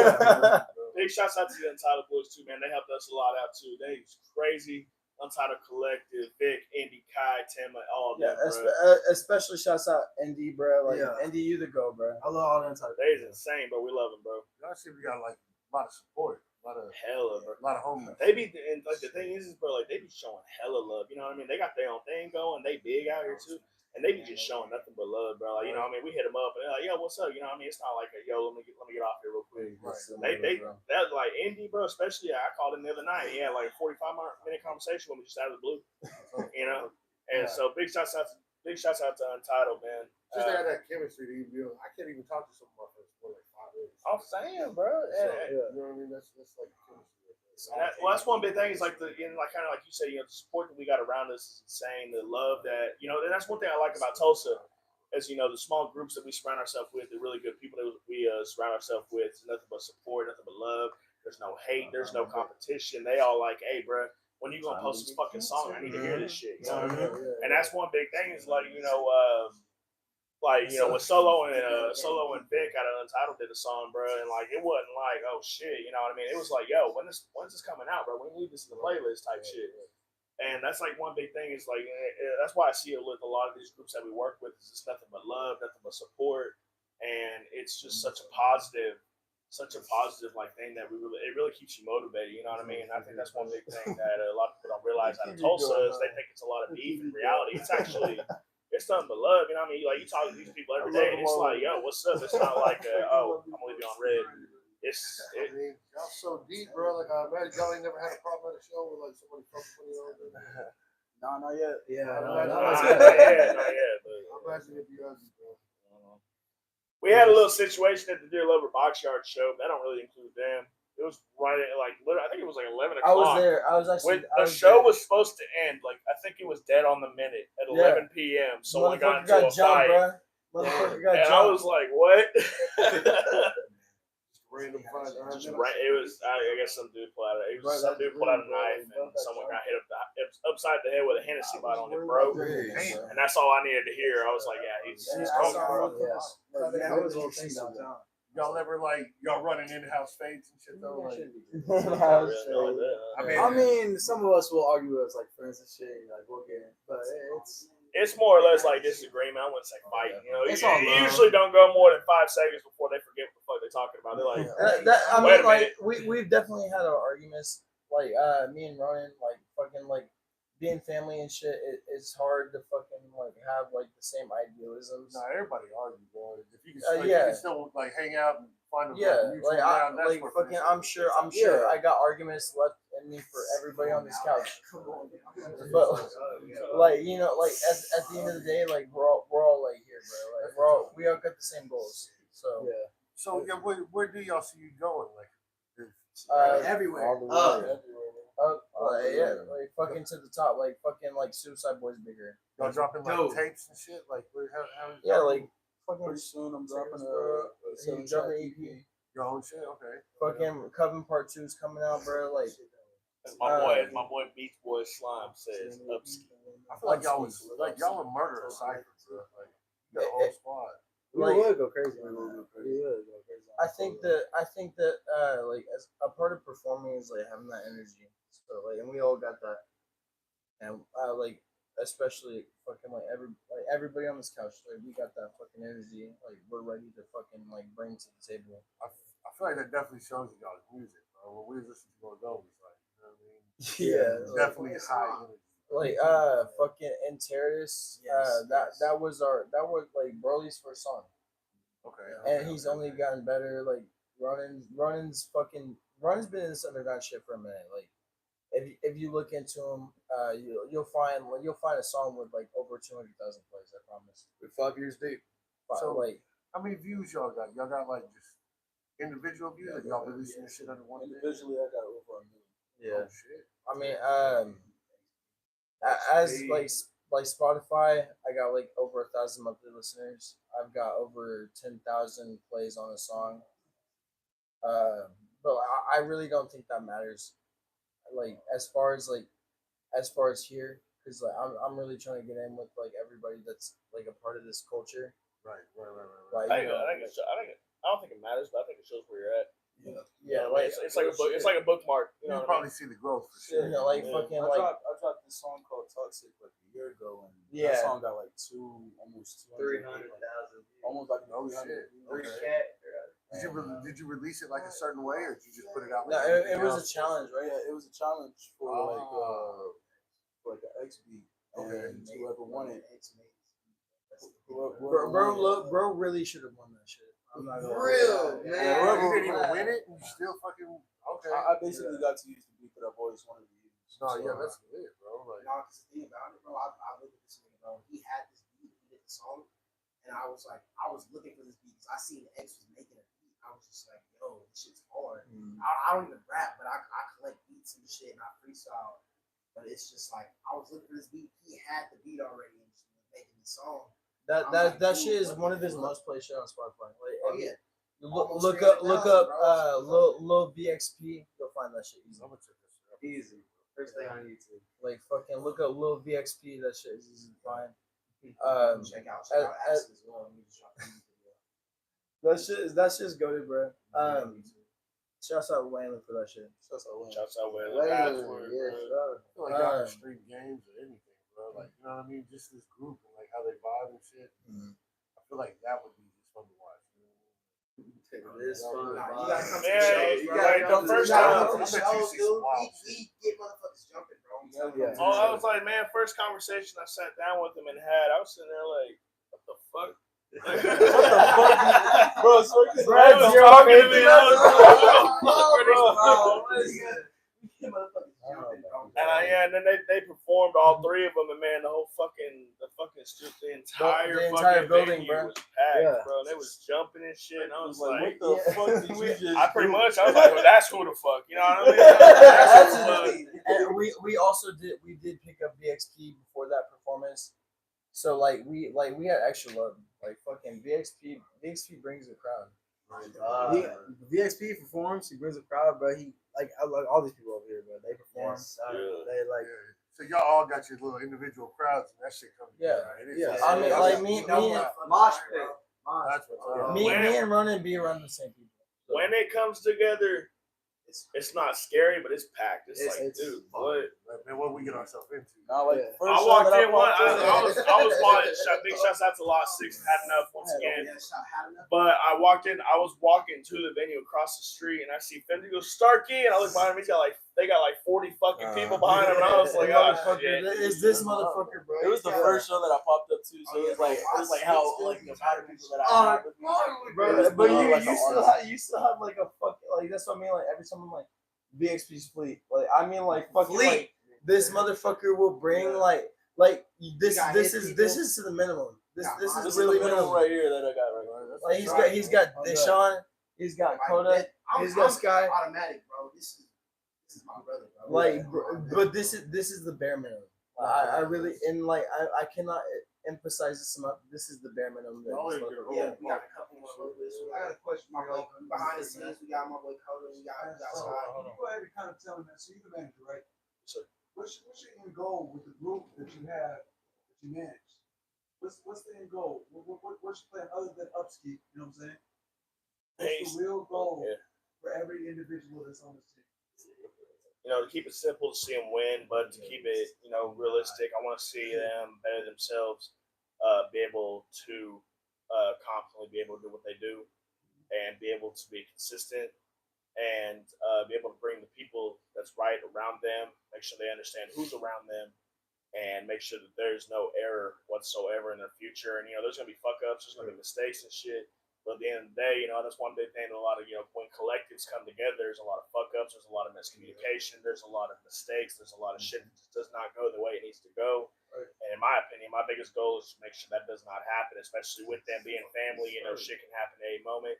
big shouts out to the Untitled Boys too, man. They helped us a lot out too. They crazy. Untitled Collective, Vic, Indy, Kai, Tema, all Yeah, that, bro. especially shouts out ND, bro. Like Yeah. ND, you the go, bro. I love all that type. They's insane, bro. We love them, bro. Y'all see we got like a lot of support, a lot Hella, bro. of homies. They be, and like the thing is, bro, like they be showing hella love. You know what I mean? They got their own thing going. They big out here too, and they be just showing nothing but love, bro. Like, you know what I mean? We hit them up and they're like, yo, what's up? You know what I mean? It's not like a yo, let me get off here real quick. That like Indy, bro, especially I called him the other night. He had like a 45-minute conversation with me just out of the blue. You know? And so big shouts out to Untitled, man. Just to have that chemistry to even be I can't even talk to some motherfuckers for like 5 years. I'm saying, bro. So, you know what I mean? That's like chemistry. That's one big thing is like kind of like you said, you know, the support that we got around us is insane. The love that, you know, and that's one thing I like about Tulsa, is, you know, the small groups that we surround ourselves with, the really good people that we surround ourselves with, is nothing but support, nothing but love. There's no hate, there's no competition. They all like, hey, bro, when you gonna post this fucking song? I need to hear this shit. You know what I mean? And that's one big thing is like, you know, when Solo and Vic out of Untitled did a song, bro, and like it wasn't like, oh shit, you know what I mean? It was like, yo, when's this coming out, bro? When you leave this in the playlist type shit. And that's like one big thing is like that's why I see it with a lot of these groups that we work with is just nothing but love, nothing but support, and it's just such a positive like thing that it really keeps you motivated. You know what I mean? And I think that's one big thing that a lot of people don't realize out of Tulsa is they think it's a lot of beef. In reality, it's actually. It's nothing but love, you know what I mean? Like, you talk to these people every day, and it's like, yo, what's up? It's not like, oh, I'm gonna leave you on red. I mean, y'all so deep, bro. Like, I imagine y'all ain't never had a problem at a show with like somebody fucking with you. No, not yet. Yeah, Not yet. But I imagine it'd be ugly, bro. we had a little situation at the Deer Lover Box Yard show. That don't really include them. It was right at like literally, I think it was like 11 o'clock. I was there. I was actually. The show was supposed to end like I think it was dead on the minute at 11 p.m. Someone got into a fight, Motherfucker got and jumped. I was like, "What?" Random fight. It was. I guess some dude pulled out. Some dude pulled out a knife, and someone got hit upside the head with a Hennessy bottle, and it broke. And that's all I needed to hear. I was like, "Yeah, he's coming, bro." Y'all ever like y'all running in-house fades and shit though? Like, I mean, some of us will argue as like friends and shit. Like we'll get it, but it's more or less like disagreement. I wouldn't say fight. You know, It's all you love. usually don't go more than 5 seconds before they forget what the fuck they they're talking about. They're like, I wait mean, a like minute. we've definitely had our arguments. Like me and Ronan, like fucking like being family and shit. It's hard to fucking like have like the same idealisms. Nah, everybody argues, bro. If you can, you Yeah. can still like hang out and find a Yeah, mutual like ground, that's like where fucking. friendship I'm is. sure I got arguments left in me for everybody on this couch. But like like at the end of the day, like we're all like here, bro. Like we all got the same goals. So So yeah, where do y'all see you going? Like, everywhere. Like fucking to the top, like fucking like Suicide Boys bigger. y'all dropping like Dope. tapes and shit? Like, how Yeah, like Pretty fucking soon I'm dropping dropping a an 7-track EP. EP. your own shit? Okay. Fucking Coven Part 2 is coming out, bro. Like As my boy Beach Boy Slime says, upski. I feel like y'all would murder a cipher, bro. Like, your whole squad. We Like, would go crazy. We would go crazy. I think that like as a part of performing is like having that energy. So like, and we all got that, and like especially fucking like everybody on this couch, like we got that fucking energy. Like we're ready to fucking like bring to the table. I feel like that definitely shows in y'all's music, bro. When we was listening to Bordeaux, it's like, you know what I mean? Yeah, Definitely high energy. like fucking in Terrace, that was like Broly's first song. Okay. And he's only gotten better. Like Ronan's been in this underground shit for a minute. Like if you look into him, you'll find a song with like over 200,000 plays. I promise. We're 5 years deep. So, like how many views y'all got? Y'all got like just individual views, or y'all releasing this shit under one day? Individually, I got over 1 million. yeah. Oh shit. I mean as like Spotify, I got like over 1,000 monthly listeners. I've got over 10,000 plays on a song. But I really don't think that matters. Like as far as here, because like I'm really trying to get in with like everybody that's like a part of this culture. Right. Like I don't think it matters, but I think it shows where you're at. yeah, Like it's like a book. It's like a bookmark. You know You'll what I probably mean? see the growth for you sure. know, like Yeah. fucking I like dropped this song called Toxic like a year ago, and Yeah. that song got like almost 200, 300,000. almost like Oh 300. shit. Did you release it like a certain way, or did you just put it out? no, Like it was a else? challenge, right? Yeah, it was a challenge for like an X beat, Okay. and whoever won it, Bro really should have won that shit. I'm not gonna Real, lie. man. You didn't even win it, and you still fucking okay. I basically got to use the beat that I've always wanted to use. No, So, yeah, that's good, bro. Like, No, because the thing about it, bro, I looked at this nigga, bro. He had this beat, he did the song, and I was looking for this beat because I seen the X was making a beat. I was just like, yo, this shit's hard. I don't even rap, but I collect beats and shit, and I freestyle. But it's just like, I was looking for this beat. He had the beat already and just was making the song. That shit is one of his most played shit on Spotify. Like, Oh, yeah. Look up Lil VXP. You'll find that shit easy. I'm gonna check this out. Easy. First thing on YouTube. Like fucking look up Lil VXP. That shit is easy to find. Check out Acid as well. We just dropped a music video. That shit's goated, bro. Shouts out Wayland for that shit. Shouts out where Yeah, I feel like y'all can stream games or anything, bro. Like, you know what I mean? Just this group and like how they vibe and shit. I feel like that would be just fun to watch. It is fun. Nah, you gotta come to the Yeah, shows, you bro. gotta come to the You gotta shows. come to the I bet you shows, see dude. some wild We get motherfuckers jumping, bro. I'm telling Yeah. you. Oh, I was like, man, first conversation I sat down with him and had, I was sitting there like, what the fuck? What the fuck? Bro, so he's talking to me. And then they performed all three of them, and man, the entire building, venue bro. was packed, Yeah. bro. They was jumping and shit, and I was Like, like, what the fuck did you just I pretty do? much, I was like, well, that's who the fuck, you know what I mean? That's who the fuck. And we also did pick up VXP before that performance. So like we had extra love. Like fucking VXP brings the crowd. VXP performs. He brings a crowd, bro. He like all these people over here, bro. They perform. They like. So y'all all got your little individual crowds, and that shit comes Yeah. together. It is Yeah. just- I mean, like me Mosh pit. That's what's up. me and Ronan be around the same people. So. When it comes together, it's not scary, but it's packed. It's like, It's dude, fun. what? Like, man, what we get ourselves into? Now, like first I show walked that in one. I popped was watching. Big shouts out to Lot 6 Had Enough once again. But I walked in. I was walking to the venue across the street, and I see Fendi go Starkey, and I look behind him. They got like 40 fucking people behind him, and I was like, oh shit. Is this motherfucker, bro? It was the first show that I popped up to, so it was like how like the amount of people that I had with me. Bro, but like you still have like a fucking like that's what I mean. Like every time I'm like BXP's fleet, like I mean like fucking like this motherfucker will bring like this is to the minimum. This is really minimum right here that I got right now. Like he's got Deshaun, he's got Coda, he's got Sky. Automatic, bro. This is my brother, bro. Like, but this is the bare minimum. I really and like I cannot emphasize this enough. This is the bare minimum. Yeah, we got a couple more logos. I got a question. My boy, behind the scenes, we got my boy Coven. We got So, Sky. can you go ahead and kind of tell me that? So you're the manager, right? Sir. What's your end goal with the group that you have that you manage? What's the end goal? What's your plan other than upkeep? You know what I'm saying? What's the real goal for every individual that's on this team? You know, to keep it simple, to see them win, but to keep it, you know, realistic. I want to see them better themselves, be able to constantly be able to do what they do, and be able to be consistent, and be able to bring the people that's right around them, make sure they understand who's around them, and make sure that there's no error whatsoever in their future. And, you know, there's going to be fuck-ups, there's going to be mistakes and shit. But at the end of the day, you know, that's one big thing that a lot of, you know, when collectives come together, there's a lot of fuck-ups, there's a lot of miscommunication, there's a lot of mistakes, there's a lot of shit that just does not go the way it needs to go. And in my opinion, my biggest goal is to make sure that does not happen, especially with them being family. You know, shit can happen at any moment.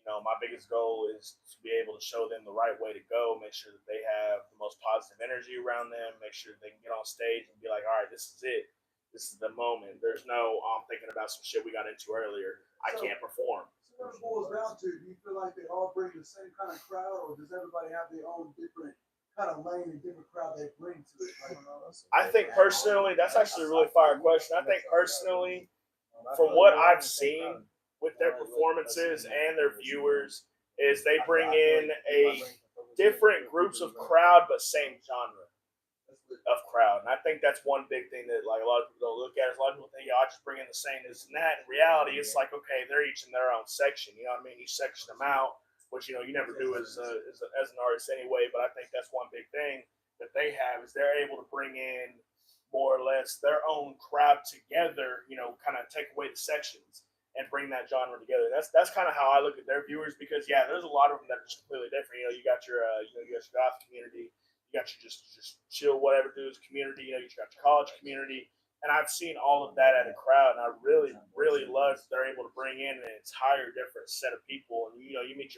You know, my biggest goal is to be able to show them the right way to go, make sure that they have the most positive energy around them, make sure they can get on stage and be like, all right, this is it. This is the moment. There's no, I'm thinking about some shit we got into earlier. I can't perform. So what it boils down to, do you feel like they all bring the same kind of crowd, or does everybody have their own different kind of lane and different crowd they bring to it? Like, I think personally, that's actually a really fire question. I think personally, from what I've seen with their performances and their viewers, is they bring in a different groups of crowd, but same genre of crowd. And I think that's one big thing that like a lot of people don't look at. Is a lot of people think, I just bring in the same this and that. In reality, it's like, okay, they're each in their own section. You know what I mean? You section them out, which, you know, you never do as an artist anyway. But I think that's one big thing that they have is they're able to bring in more or less their own crowd together, you know, kind of take away the sections and bring that genre together. That's kind of how I look at their viewers, because there's a lot of them that are just completely different. You know, you got your you got your goth community, you got your just chill whatever dudes community, you know, you got your college community, and I've seen all of that at a crowd, and I really love that they're able to bring in an entire different set of people, and you know, you meet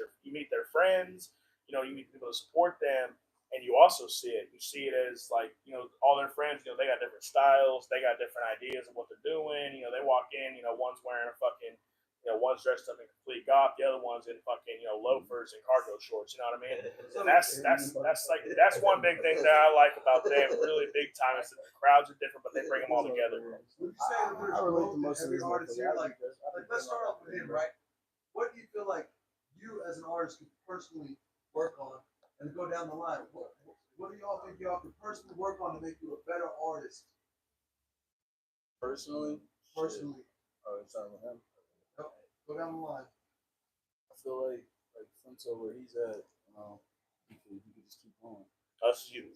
their friends, you know, you meet people to support them. And you also see it. You see it as like, you know, all their friends, you know, they got different styles. They got different ideas of what they're doing. You know, they walk in, you know, one's wearing a fucking, you know, one's dressed up in complete goth. The other one's in fucking, you know, loafers and cargo shorts. You know what I mean? And that's one big thing that I like about them really big time is that the crowds are different, but they bring them all together. would you say that there's growth in every artist here? Like, let's start off with him, right? What do you feel like you as an artist could personally work on? And go down the line, what do y'all think y'all could personally work on to make you a better artist? Personally, oh, starting with him. Go down the line. I feel like Femto where he's at, you know, he could just keep going. That's you.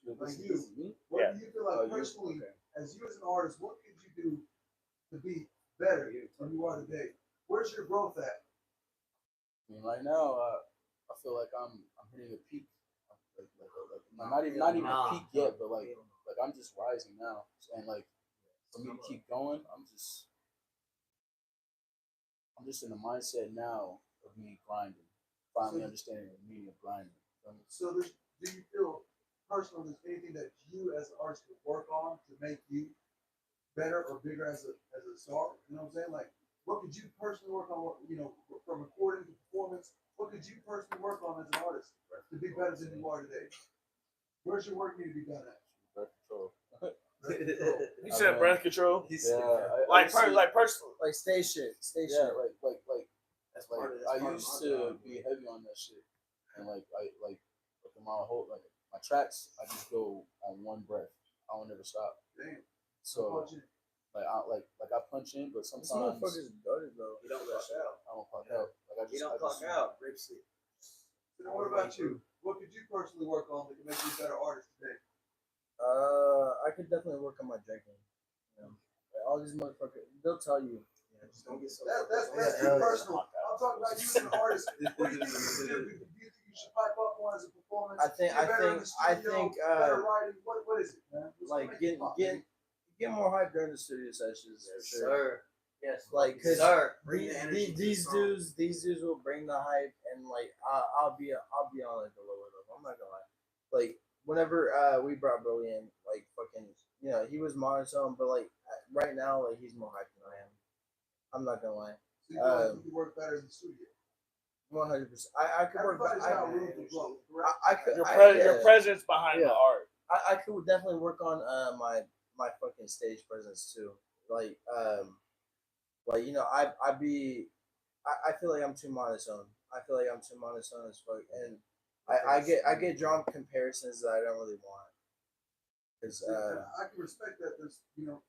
Like you, what do you feel like personally, as you as an artist, what could you do to be better than you are today? Where's your growth at? I mean, right now, I feel like I'm hitting a peak. Not even a peak yet, but like I'm just rising now. And like for me to keep going, I'm just in the mindset now of me grinding, finally understanding the meaning of grinding. So do you feel personally there's anything that you as an artist could work on to make you better or bigger as a star? You know what I'm saying? Like, what could you personally work on? You know, from recording to performance. What could you personally work on as an artist to be better than you are today? Where's your work need to be done at? Breath control. You said breath control. Like personally. Like stay shit. Like That's like part of I used to be heavy on that shit, and like in my whole my tracks, I just go on one breath. I don't ever stop. Damn. So like I punch in, but Some sometimes motherfuckers dirty, bro. You don't rush out. I don't clock out. Like You don't clock out. Rips it. So what about you? What could you personally work on that can make you a better artist today? I could definitely work on my drinking. You know, like, all these motherfuckers, they'll tell you. Yeah, just don't get so. That's too personal. I'm talking about you as an artist. What do you think you should do? Do you think you should pipe up more as a performance? I think better writing. What is it, man? What's like gonna make you pop? get more hype during the studio sessions for sure. Sir. Yes. Like, cause Bring the energy to the these song. dudes will bring the hype, and like I'll be on like the lower level. I'm not gonna lie. Like whenever we brought Bro in, like fucking, you know, he was monotone, but like right now, like he's more hype than I am. I'm not gonna lie. So you feel like you could work better in the studio. 100%. I could work. Everybody's got room for growth. Correct? I could. Your presence behind the art. I could definitely work on my fucking stage presence too. Like you know, I feel like I'm too monotone. I feel like I'm too monotone as fuck, and I get drawn comparisons that I don't really want. Cause I can respect that. There's, you know,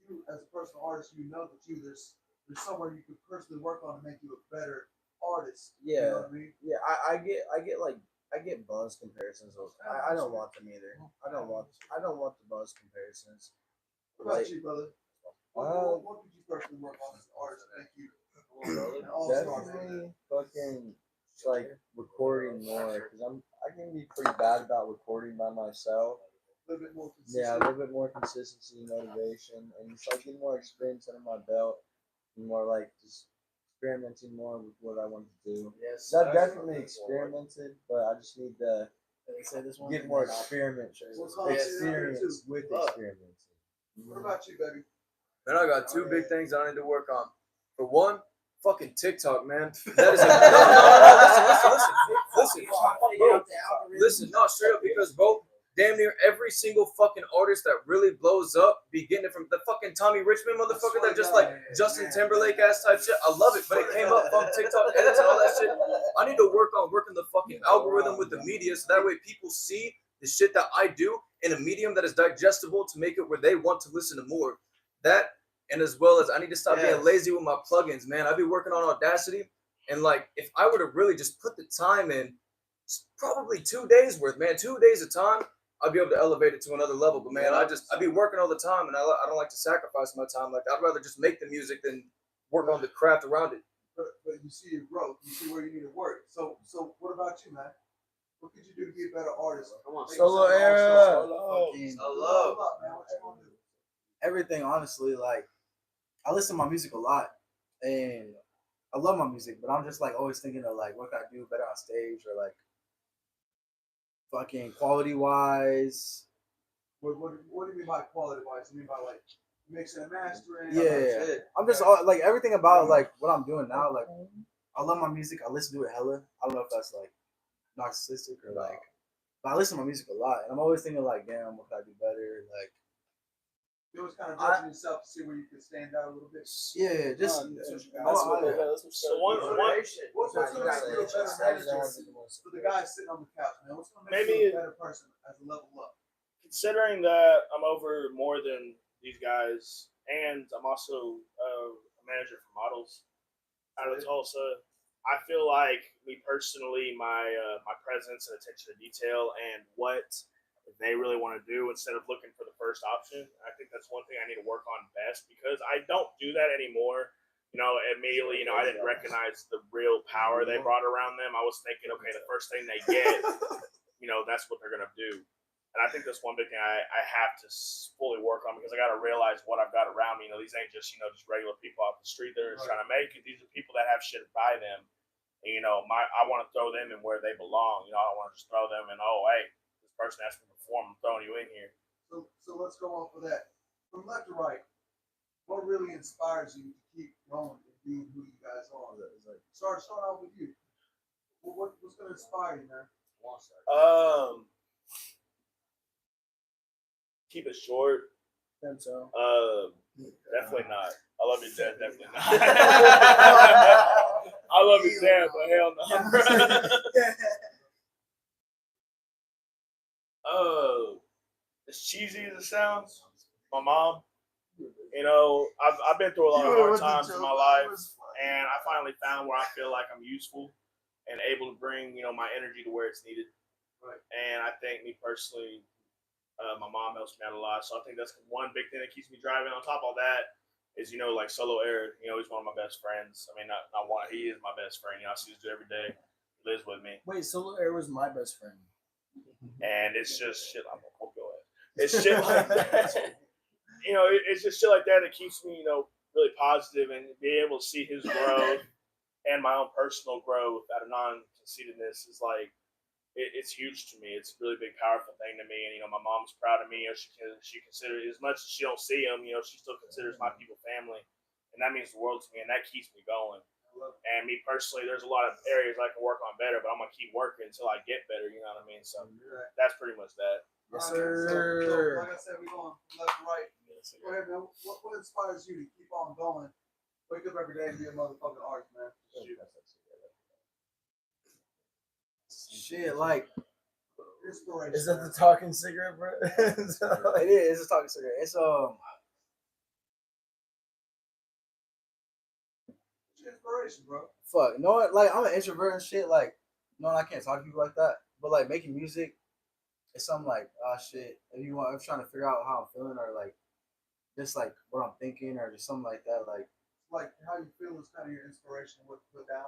you as a personal artist, you know that there's somewhere you could personally work on to make you a better artist. Yeah, you know what I mean? yeah. I get buzz comparisons. I don't want them either. I don't want the buzz comparisons. What about Like, you, brother? What could you personally work on as an artist? Thank you. An all-star, man. Definitely fucking like recording more because I can be pretty bad about recording by myself. A little bit more consistent. Yeah, a little bit more consistency, motivation, and just like getting more experience under my belt, and more like just experimenting more with what I want to do. yes, So I've definitely experimented, but I just need to say this one. get more experience with experimenting. What about you, baby? Man, I got two big things I need to work on. For one, fucking TikTok, man. That is listen, no, straight up, because bro, damn near every single fucking artist that really blows up, be getting it from the fucking Tommy Richmond motherfucker that just like Justin Timberlake ass type shit. I love it, but it came up from TikTok edits and all that shit. I need to work on working the fucking algorithm with the media so that way people see the shit that I do in a medium that is digestible to make it where they want to listen to more. That, and as well as I need to stop being lazy with my plugins, man. I've been working on Audacity, and like if I were to really just put the time in, it's probably 2 days worth, man. 2 days of time, I'd be able to elevate it to another level. But man, I be working all the time, and I don't like to sacrifice my time. Like I'd rather just make the music than work on the craft around it. But you see your growth. You see where you need to work. So what about you, man? What could you do to be a better artist? Come on, Solo era. Solo. everything, honestly. Like, I listen to my music a lot, and I love my music, but I'm just like always thinking of like what can I do better on stage, or like fucking quality wise. What do you mean by quality wise? You mean by like mixing and mastering? Yeah, I'm just like everything about like what I'm doing now. Like, I love my music. I listen to it hella. I don't know if that's like narcissistic or like, but I listen to my music a lot, and I'm always thinking like, damn, what can I do better? Like, you always kind of judging yourself to see where you can stand out a little bit. yeah, just What's gonna make you a better manager for the guy sitting on the couch, man? What's gonna make you a better person as a level up? Considering that I'm over more than these guys, and I'm also a manager for models out of Tulsa, I feel like me personally, my presence and attention to detail and what they really want to do instead of looking for the first option. I think that's one thing I need to work on best, because I don't do that anymore. You know, immediately, I didn't recognize the real power they brought around them. I was thinking, okay, the first thing they get, that's what they're going to do. And I think that's one big thing I have to fully work on, because I got to realize what I've got around me. These ain't just, just regular people off the street. They're just trying to make it. These are people that have shit by them. And, I want to throw them in where they belong. I don't want to just throw them in, oh, hey, this person has to perform. I'm throwing you in here. So let's go off of that. From left to right, what really inspires you to keep going and being who you guys are? Start off with you. What's going to inspire you, man? Keep it short. Think so. Definitely not. I love you, Dad. Definitely not. I love you, Dad, but hell no. As cheesy as it sounds, my mom. I've been through a lot of hard times in my life, and I finally found where I feel like I'm useful and able to bring my energy to where it's needed. Right. And I think me personally, my mom helps me out a lot. So I think that's one big thing that keeps me driving. On top of all that is like Solo Air. He's one of my best friends. I mean, not one. He is my best friend. I see this dude every day. He lives with me. Wait, Solo Air was my best friend. And it's just shit. I'm gonna poke your ass. It's shit like that. It's just shit like that that keeps me, really positive and being able to see his growth and my own personal growth out of non-conceitedness is like, it's huge to me. It's a really big, powerful thing to me. And, my mom's proud of me. She considers, as much as she don't see him, she still considers my people family. And that means the world to me. And that keeps me going. And me personally, there's a lot of areas I can work on better, but I'm going to keep working until I get better. You know what I mean? So that's pretty much that. Yes, So, sir. like I said, we're going left and right. Go ahead, man. What inspires you to keep on going? Wake up every day and be a motherfucking artist, man. Shit, like, Inspiration. is that the talking cigarette, bro? It is. It's a talking cigarette. It's Inspiration, bro. fuck. No, like I'm an introvert and shit. Like, no, I can't talk to people like that. But like making music, it's something like, oh shit. If I'm trying to figure out how I'm feeling or like just like what I'm thinking or just something like that. Like how you feel is kind of your inspiration. What to put down.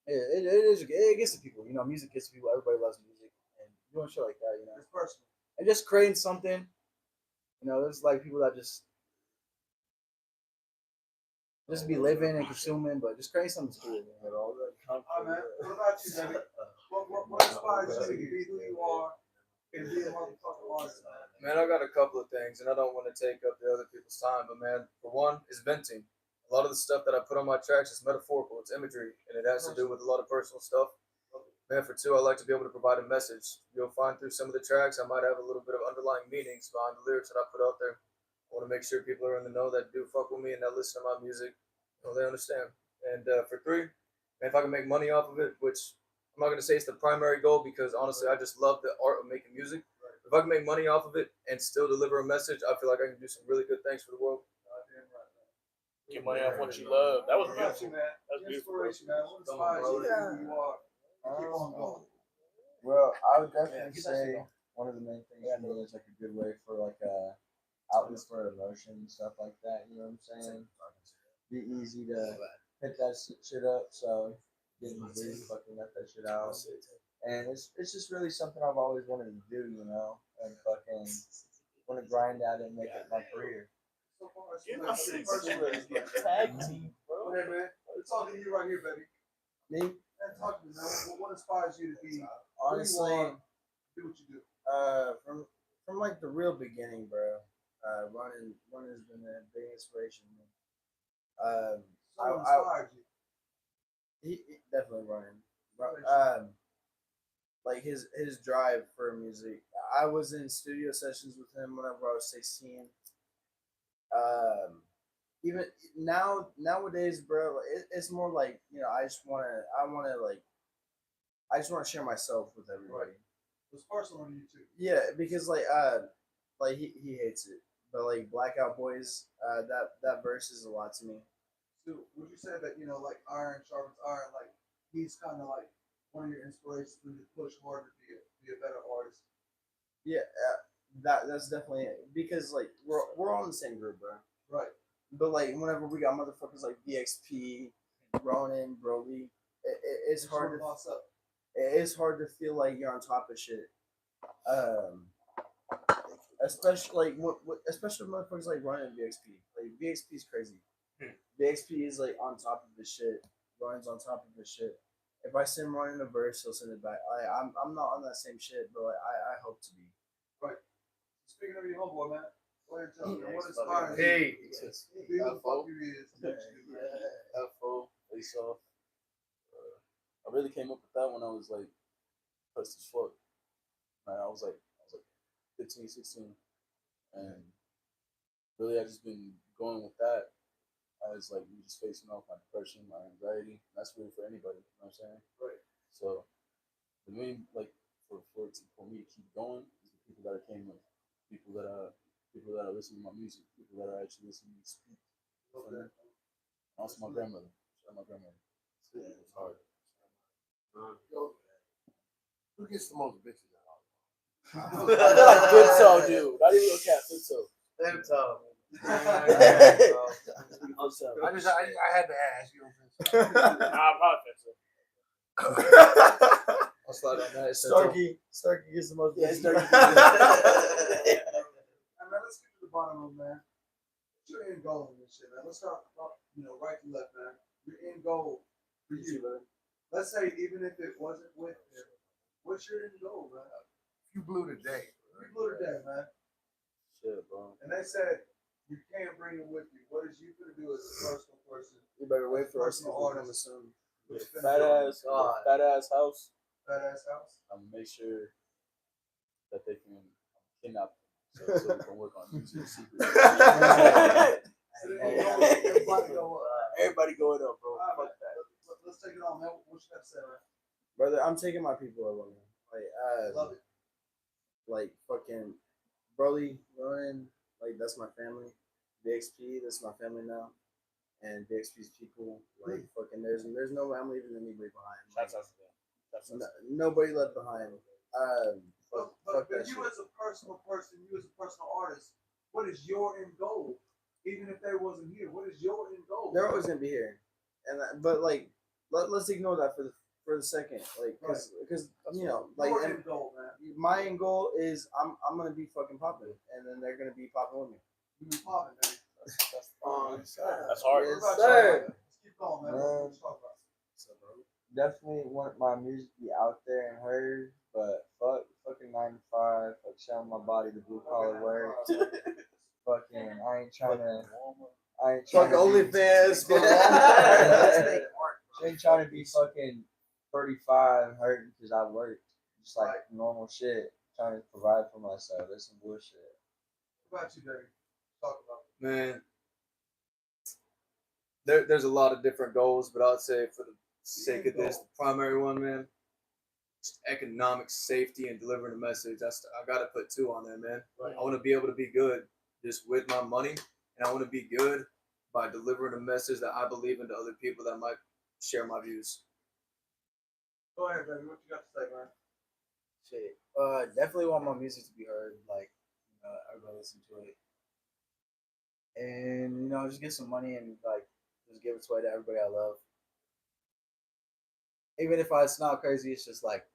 It is. It gets to people. Music gets to people. Everybody loves music and doing shit like that. It's personal. And just creating something. There's like people that just be living and consuming, but just creating something cool. All right, man. What about you, baby? What inspires you to be who you are and be a motherfucking artist, man? Man, I got a couple of things, and I don't want to take up the other people's time, but man, for one, is venting. A lot of the stuff that I put on my tracks is metaphorical, it's imagery, and it has to do with a lot of personal stuff. Man, for two, I like to be able to provide a message. You'll find through some of the tracks, I might have a little bit of underlying meanings behind the lyrics that I put out there. I want to make sure people are in the know that do fuck with me and that listen to my music. They understand. And for three, man, if I can make money off of it, which I'm not going to say it's the primary goal because honestly, I just love the art of making music. If I can make money off of it and still deliver a message, I feel like I can do some really good things for the world. Get money off what you love. That was beautiful. beautiful. That's beautiful. Inspiration, man. What inspires you to be who you are? Keep on going. Well, I would definitely say one of the main things for me is like a good way for like outlet for emotion and stuff like that. You know what I'm saying? Be easy to pick that shit up. So getting the fucking let that shit out. And it's just really something I've always wanted to do, and fucking want to grind at it and make it my career. So far, Get my cigarette. Tag team, bro. Hey, man. We're talking to you right here, baby. Me? Man, talk to me, man. What inspires you to be Honestly, who you are, do what you do? from like the real beginning, bro. Running has been a big inspiration. Someone inspired you. He definitely running. Like his drive for music. I was in studio sessions with him whenever I was 16. Even nowadays, bro, it's more like I just want to share myself with everybody. It's personal to you too. Yeah, because like he hates it, but like Blackout Boys, that verse is a lot to me. So would you say that like iron sharpens iron, like he's kind of like one of your inspirations to push harder to be a better artist? Yeah, that's definitely it. Because like we're all in the same group, bro. Right. But like whenever we got motherfuckers like BXP, Ronan, Broly, it's hard to boss up. It's hard to feel like you're on top of shit. Especially especially motherfuckers like Ronan and BXP. Like BXP is crazy. BXP is like on top of this shit. Ronan's on top of this shit. If I send Ronan a verse, he'll send it back. I'm not on that same shit, but like, I hope to be. Right. Speaking of your homeboy, man, go ahead and tell me what inspires you. Hey, Be who the fuck you is. F.O. Face Off. I really came up with that when I was like pressed as fuck. Man, I was like 15, 16. And really I just been going with that as like me just facing off my depression, my anxiety. That's really for anybody, you know what I'm saying? Right. So the main like for me to keep going is people that I came with, people that are listening to my music, people that are actually listening to me speak. Okay. Also my grandmother. Shout out my grandmother. It's hard. Yo, who gets the most bitches out of I feel like Fitzo, dude. Not even look at Fitzo. Them tough. I had to ask you. Nah, probably Fitzo. I'll slide on that. Starkey gets the most. Yeah, Starkey. Hey, man, let's get to the bottom of it, man. What's your end goal in this shit, man? Let's start, right to left, man. Your end goal for you, man. Let's say even if it wasn't with him, what's your end goal, man? You blew today. You blew the day, man. Shit, bro. And they said you can't bring him with you. What is you gonna do as a personal person? You better wait for us to Personal order artist. soon. Fat ass house. Badass house. I'm gonna make sure that they can kidnap them so we can work on music secretly. Everybody going up, bro. Fuck that. Let's take it on, man. What you got to say, man? Brother, I'm taking my people along. Love it. Like fucking Broly, Ronan, like that's my family. BXP, that's my family now. And BXP's people, like fucking there's no way I'm leaving anybody behind. Like, nobody left behind. But fuck you that shit. as a personal person, you as a personal artist, what is your end goal? Even if they wasn't here, what is your end goal? They're always gonna be here, and but like let's ignore that for the second, like because you know like your end goal, man. my end goal is I'm gonna be fucking popping, and then they're gonna be popping with me. You be popping, man. That's hard. Yes, What about sir. you, man? Let's keep going, man. What you talking about? Definitely want my music to be out there and heard, but fuck fucking 9 to 5, fuck showing my body the blue collar work. Fucking, I ain't trying to. Fuck OnlyFans, Ain't trying to be fucking 35 hurting because I work. Just like normal shit. Trying to provide for myself. That's some bullshit. What about you, baby? Talk about it. Man, there's a lot of different goals, but I'd say for the sake of this, the primary one, man, just economic safety and delivering a message. I got to put two on there, man. Right. I want to be able to be good just with my money, and I want to be good by delivering a message that I believe in to other people that might share my views. Go ahead, baby. What you got to say, man? Shit. Definitely want my music to be heard. Like, everybody listen to it, and just get some money and like just give it away to everybody I love. Even if it's not crazy, it's just like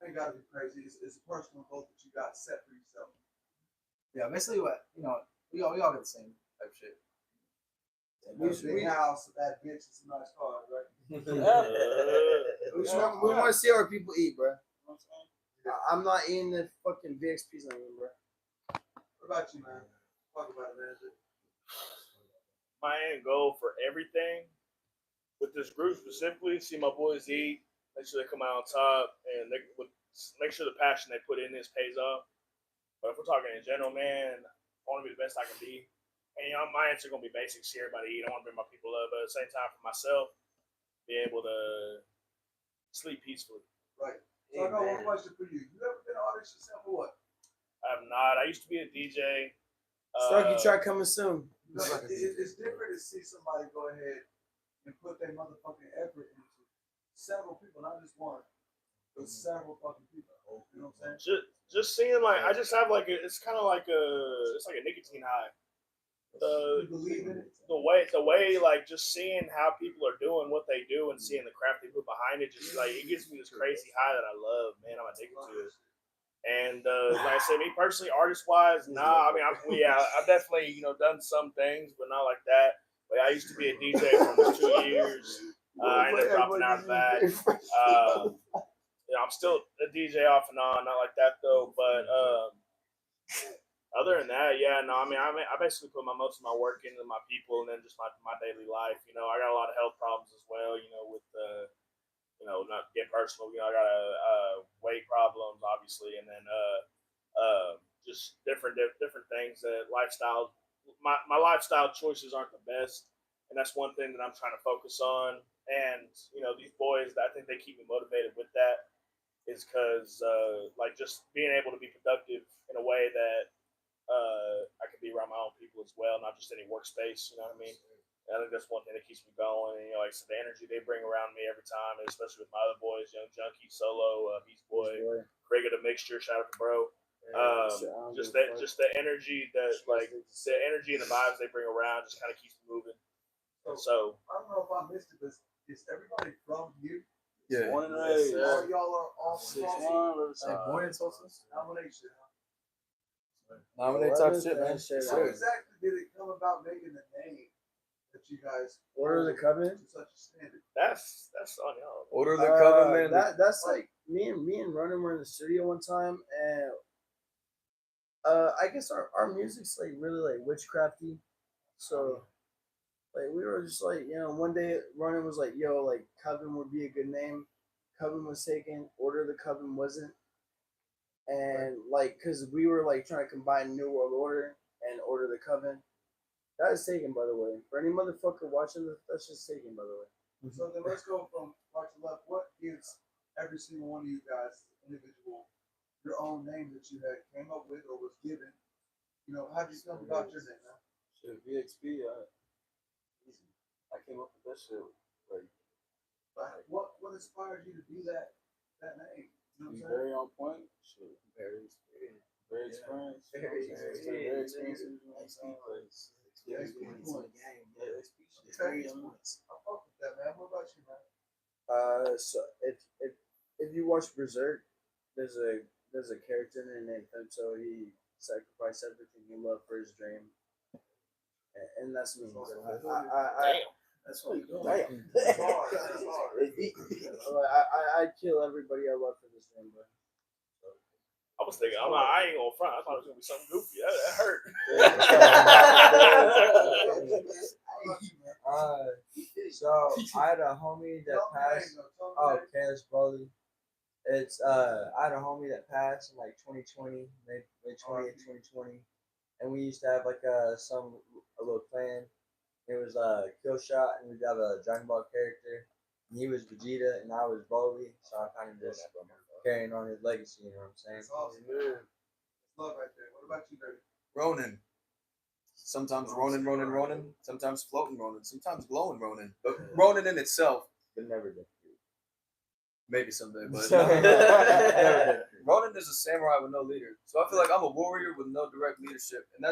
Ain't got to be crazy. It's a personal goal that you got set for yourself. yeah, basically what we all get the same type of shit. A big house, a bad bitch, and some nice cars, right? We want to see our people eat, bro. I'm not eating the fucking VXPs anymore, bro. What about you, man? Talk about it, man. My end goal for everything with this group specifically, see my boys eat, make sure they come out on top, and make sure the passion they put in this pays off. But if we're talking in general, man, I want to be the best I can be. And my answer is gonna be basic. See everybody eat. I want to bring my people up, but at the same time, for myself, be able to sleep peacefully. Right. So I got one question for you. You ever been an artist yourself or what? I have not. I used to be a DJ. Starkey track coming soon. It's different to see somebody go ahead and put their motherfucking effort into several people, not just one, but several fucking people. You know what I'm saying? Just seeing I just have it's kind of like it's like a nicotine high. You believe in it? The way just seeing how people are doing what they do and seeing the craft they put behind it, just it gives me this crazy high that I love, man. I'm addicted to it. And like I said, me personally, artist wise, nah. I mean, I've definitely done some things, but not like that. But I used to be a DJ for almost 2 years. I ended up dropping out of that. I'm still a DJ off and on, not like that though. But other than that, yeah, no. I mean, I basically put most of my work into my people and then just my daily life. I got a lot of health problems as well. With not get personal. I got weight problems, obviously, and then just different things that lifestyle. My lifestyle choices aren't the best, and that's one thing that I'm trying to focus on. And these boys, I think they keep me motivated with that. is because like just being able to be productive in a way that I can be around my own people as well, not just any workspace. You know what I mean? I think that's one thing that keeps me going. And, like I said, the energy they bring around me every time, and especially with my other boys, Young Junkie, Solo, Beast Boy, Craig of the Mixture, shout out to bro. Just the energy that like the energy and the vibes they bring around just kind of keeps me moving. So I don't know if I missed it, but is everybody from you? Yeah. Born and raised. All y'all are all from Tulsa? Born in Tulsa. Nomination. Nominate type shit, man. How exactly did it come about making the name that you guys Order of the Coven. to such a standard? that's on y'all. Order of the Coven, man. That's like me and Ronan were in the studio one time, and I guess our music's like really like witchcrafty, so like we were just like, you know, one day Ronan was like, yo, like Coven would be a good name. Coven was taken, Order of the Coven wasn't, and like because we were like trying to combine New World Order and Order of the Coven. That is taken, by the way. For any motherfucker watching this, that's just taken, by the way. So then let's go from right to left. What gives every single one of you guys, individual, your own name that you had came up with or was given? You know, how did you come about your name? Huh? Shit, VXP. I came up with that shit. Like, What inspired you to be that name? You know what I'm be saying? very on point. Shit, very experienced. Very experienced. Very experienced. You know what I'm saying? Like, Yeah, Experience in the game. yeah, Experience I points. fuck with that, man. What about you, man? So if you watch Berserk, there's a character in there named Femto. He sacrificed everything he loved for his dream, and that's me. That's what we do. Damn. That's hard. That's hard. I'd kill everybody I love for this dream, bro. I was thinking, I ain't gonna front. I thought it was gonna be something goofy. That hurt. So I had a homie that passed. Oh, Karis Bowley. It's I had a homie that passed in like 2020, mid 2020, and we used to have like a little clan. It was Kill Shot, and we'd have a Dragon Ball character. And he was Vegeta, and I was Broly, so I kind of just carrying on his legacy. You know what I'm saying? That's awesome. That's love right there. What about you, Dirty? Ronin. Sometimes Ronin. Sometimes floating Ronin. Sometimes glowing Ronin. But Ronin in itself, But never did. maybe someday. But Never did. Ronin is a samurai with no leader. So I feel like I'm a warrior with no direct leadership, and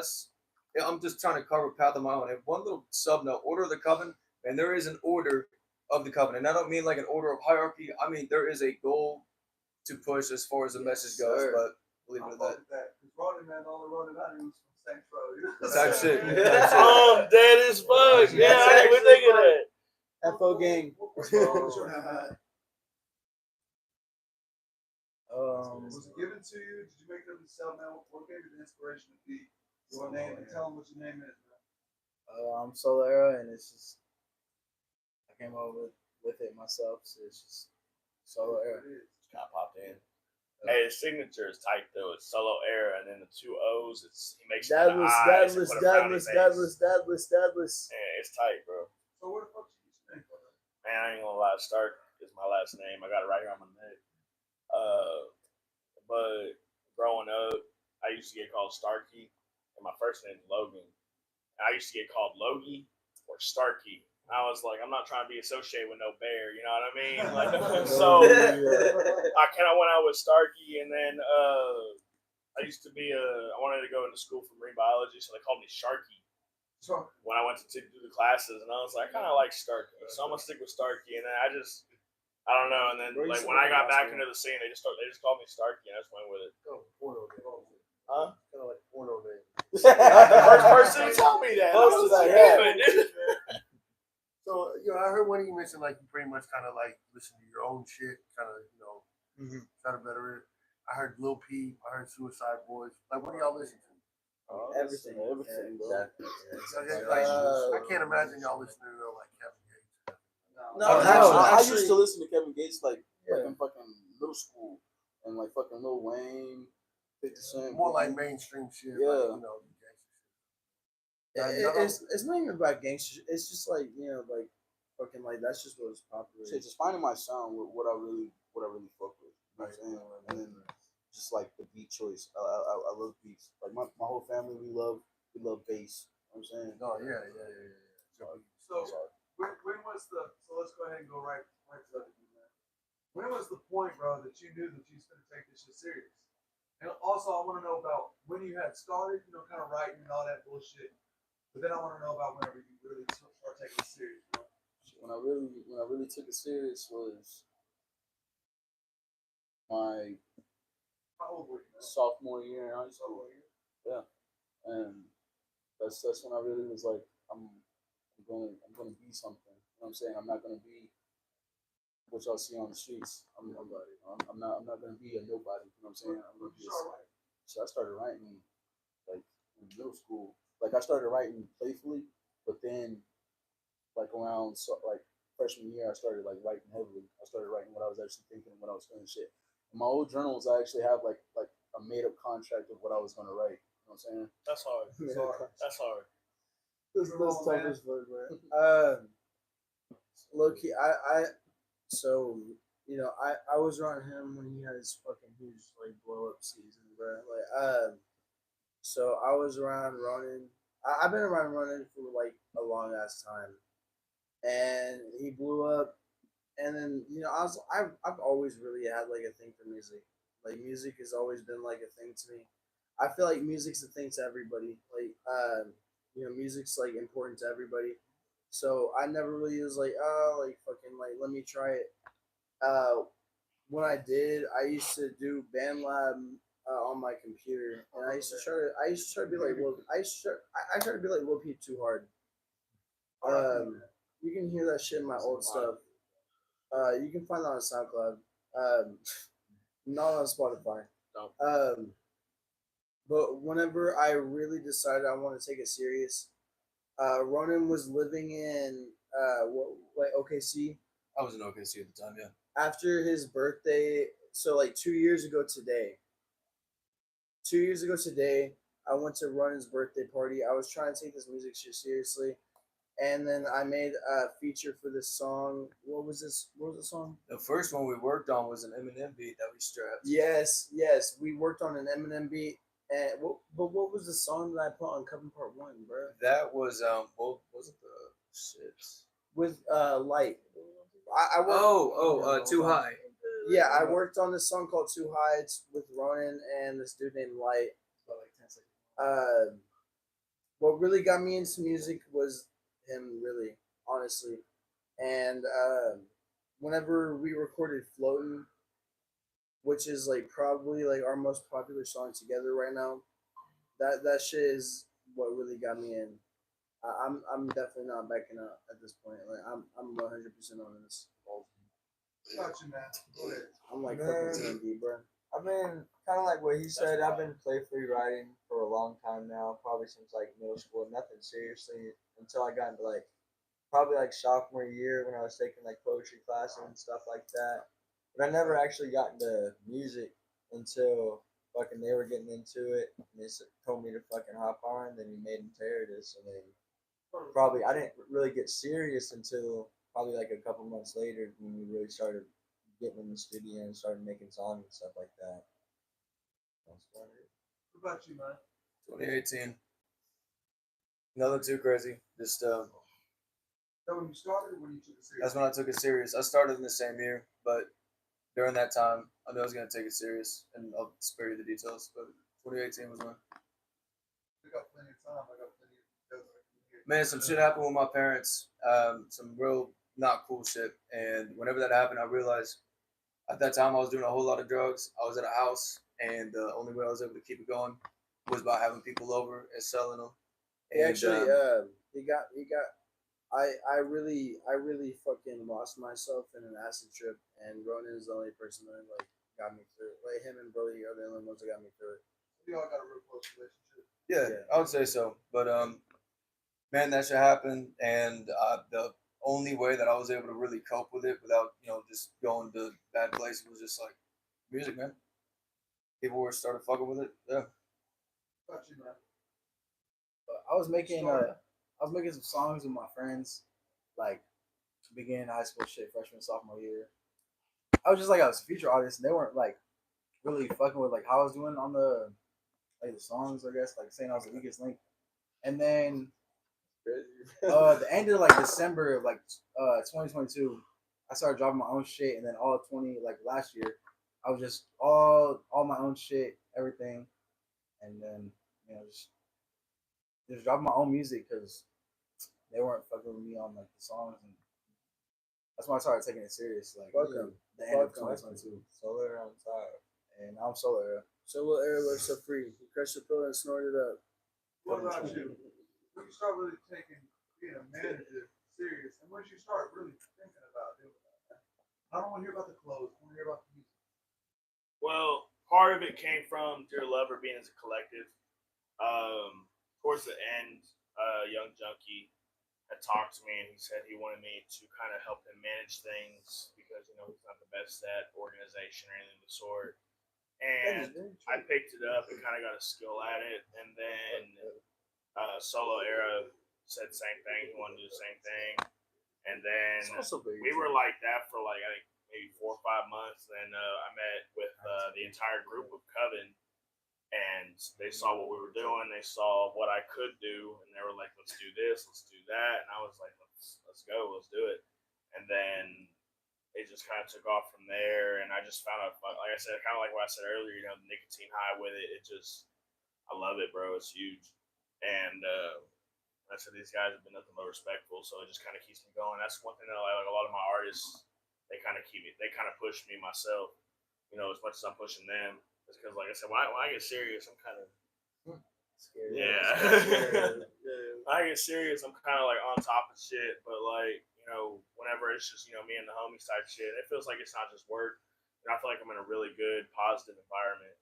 I'm just trying to carve a path of my own. And one little sub note: Order of the Coven, and there is an order of the Coven, and I don't mean like an order of hierarchy. I mean there is a goal to push as far as the message goes. sir. But believe I it or fuck not. with that. Because Ronin, man, all the Ronin I knew was from Saints Row. Type shit. I'm dead as fuck. Yeah, I didn't even think of that. FO gang. Was it given to you? Did you make them yourself, man? What gave you the inspiration to be your name and tell them what your name is, man? I'm Solo Era, and it's just I came up with it myself, so it's just Solo Era. Just kind of popped in. Hey, his signature is tight though. It's Solo Era, and then the two O's. He makes it the eyes and put a frowny face. Dadless. Yeah, it's tight, bro. So where the fuck did you get your name from? Man, I ain't gonna lie. Stark is my last name. I got it right here on my neck. But growing up, I used to get called Starkey, and my first name is Logan. And I used to get called Logie or Starkey. I was like, I'm not trying to be associated with no bear, you know what I mean? Like, so I kind of went out with Starkey, and then I used to be I wanted to go into school for marine biology, so they called me Sharky when I went to do the classes, and I was like, I kind of like Starkey, so I'm gonna stick with Starkey, and then I don't know, and then like when I got back into the scene, they just called me Starkey, and I just went with it. Huh? Kind of like porno name. First person to tell me that. Close to that, So, I heard one of you mention like you pretty much kind of like listen to your own shit, kind of, try to better it. I heard Lil Peep, I heard Suicide Boys. Like, what do y'all listen to? Everything, bro. I can't imagine y'all listening to like Kevin Gates. I used to listen to Kevin Gates like in fucking middle school and like fucking Lil Wayne, 50 Cent. More like mainstream shit. Yeah. Like, It's not even about gangster. It's just like fucking like that's just what was popular. Shit, just finding my sound with what I really fuck with. know what I'm saying? And then just like the beat choice. I love beats. Like my whole family, we love bass. You know what I'm saying? No, yeah. So when was the? So let's go ahead and go right to that, man. When was the point, bro, that you knew that you was gonna take this shit serious? And also, I want to know about when you had started, kind of writing and all that bullshit. But then I want to know about whenever you really start taking it serious, bro. When I really took it serious was my How old were you, man? sophomore year in high school. Yeah, and that's when I really was like, I'm gonna be something. You know what I'm saying? I'm not gonna be what y'all see on the streets. I'm nobody. I'm not gonna be a nobody. You know what I'm saying? I'm gonna be. So I started writing like in middle school. Like I started writing playfully, but then like around like freshman year, I started like writing heavily. I started writing what I was actually thinking, what I was feeling, shit. In my old journals, I actually have like a made up contract of what I was gonna write. You know what I'm saying? That's hard. That's hard. This tough as fuck, man. Low key, so I was around him when he had his fucking huge like blow up season, bro. Like so I was around Ronan. I've been around Ronan for like a long ass time, and he blew up. And then I've always really had like a thing for music. Like music has always been like a thing to me. I feel like music's a thing to everybody. Like music's like important to everybody. So I never really was like, oh, like fucking like let me try it. When I did, I used to do BandLab on my computer, and I used to try to be like I tried to be like Lil Peep Too Hard. You can hear that shit in my old stuff. You can find that on SoundCloud. Not on Spotify. But whenever I really decided I want to take it serious, Ronan was living in OKC. I was in OKC at the time, yeah. After his birthday, so like 2 years ago today. 2 years ago today, I went to Ronan's birthday party. I was trying to take this music shit seriously, and then I made a feature for this song. What was the song? The first one we worked on was an Eminem beat that we strapped. Yes, we worked on an Eminem beat. And what was the song that I put on Coven Part 1, bro? That was what was it, the shit with Light. Too High. Yeah, I worked on this song called Too High. It's with Ronan and this dude named Light. What really got me into music was him, really, honestly. And whenever we recorded Floatin', which is like probably like our most popular song together right now, that shit is what really got me in. I'm definitely not backing out at this point. Like I'm 100% on this. Got you, man. Go ahead. I'm like Man. fucking TMD, bro. I mean, kind of like what he said. I've been playfully writing for a long time now, probably since like middle school. Nothing seriously until I got into like probably like sophomore year when I was taking like poetry classes and stuff like that. But I never actually got into music until fucking they were getting into it. And they told me to fucking hop on. Then he made them tear this, and then probably I didn't really get serious until probably like a couple months later when we really started getting in the studio and started making songs and stuff like that. That's about it. What about you, man? 2018. Nothing too crazy. Just Is that when you started or when you took it serious? that's when I took it serious. I started in the same year, but during that time, I knew I was gonna take it serious, and I'll spare you the details. But 2018 was when. I got plenty of time. I got plenty of details. Man, some shit happened with my parents. Some real not cool shit. And whenever that happened, I realized at that time I was doing a whole lot of drugs. I was at a house, and the only way I was able to keep it going was by having people over and selling them. He actually, he got. I really fucking lost myself in an acid trip, and Ronan is the only person that like got me through it. Like him and Brody are the only ones that got me through it. We all got a real close relationship. Yeah, I would say so. But man, that shit happened, and the only way that I was able to really cope with it without just going to bad places was just like music, man. People were started fucking with it. Yeah. Got you, man. I was making some songs with my friends, like beginning high school shit, freshman, sophomore year. I was just like I was a feature artist, and they weren't like really fucking with like how I was doing on the like the songs. I guess like saying I was the weakest link, and then the end of like December of like 2022, I started dropping my own shit, and then all of 20 like last year, I was just all my own shit, everything, and then just dropping my own music because they weren't fucking with me on like the songs, and that's when I started taking it serious. Like the end of 2022, Solar on top. and now I'm solo era. Solo era was so free. You crushed the pill and snorted up. What about you? When you start really taking being a manager serious, and once you start really thinking about doing that, I don't want to hear about the clothes. I want to hear about the music. Well, part of it came from Dear Lover being as a collective. Towards the end, Young Junkie had talked to me and he said he wanted me to kind of help him manage things because he's not the best at organization or anything of the sort. And I picked it up and kind of got a skill at it. And then Solo Era said the same thing. He wanted to do the same thing. And then we were like that for like I think maybe 4 or 5 months. Then I met with the entire group of Coven. And they saw what we were doing. They saw what I could do, and they were like, "Let's do this, let's do that." And I was like, "Let's go, let's do it." And then it just kind of took off from there. And I just found out, like I said, kind of like what I said earlier, the nicotine high with it. I love it, bro. It's huge. And like I said, these guys have been nothing but respectful, so it just kind of keeps me going. That's one thing that like a lot of my artists, they kind of push me myself, as much as I'm pushing them. It's because, like I said, when I get serious, I'm kind of Scary. yeah. When I get serious, I'm kind of like on top of shit. But like whenever it's just me and the homies type shit, it feels like it's not just work. And I feel like I'm in a really good, positive environment,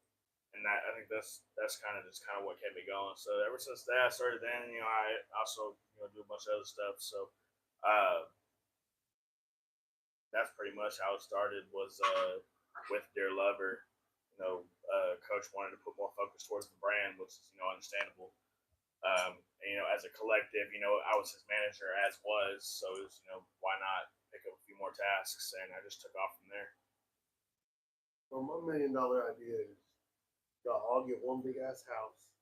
and I think that's kind of what kept me going. So ever since that, I started then. I also do a bunch of other stuff. So that's pretty much how it started. Was with Dear Lover. Coach wanted to put more focus towards the brand, which is understandable. And, as a collective, I was his manager as was, so it was, why not pick up a few more tasks, and I just took off from there. So my $1 million idea is y'all all get one big ass house.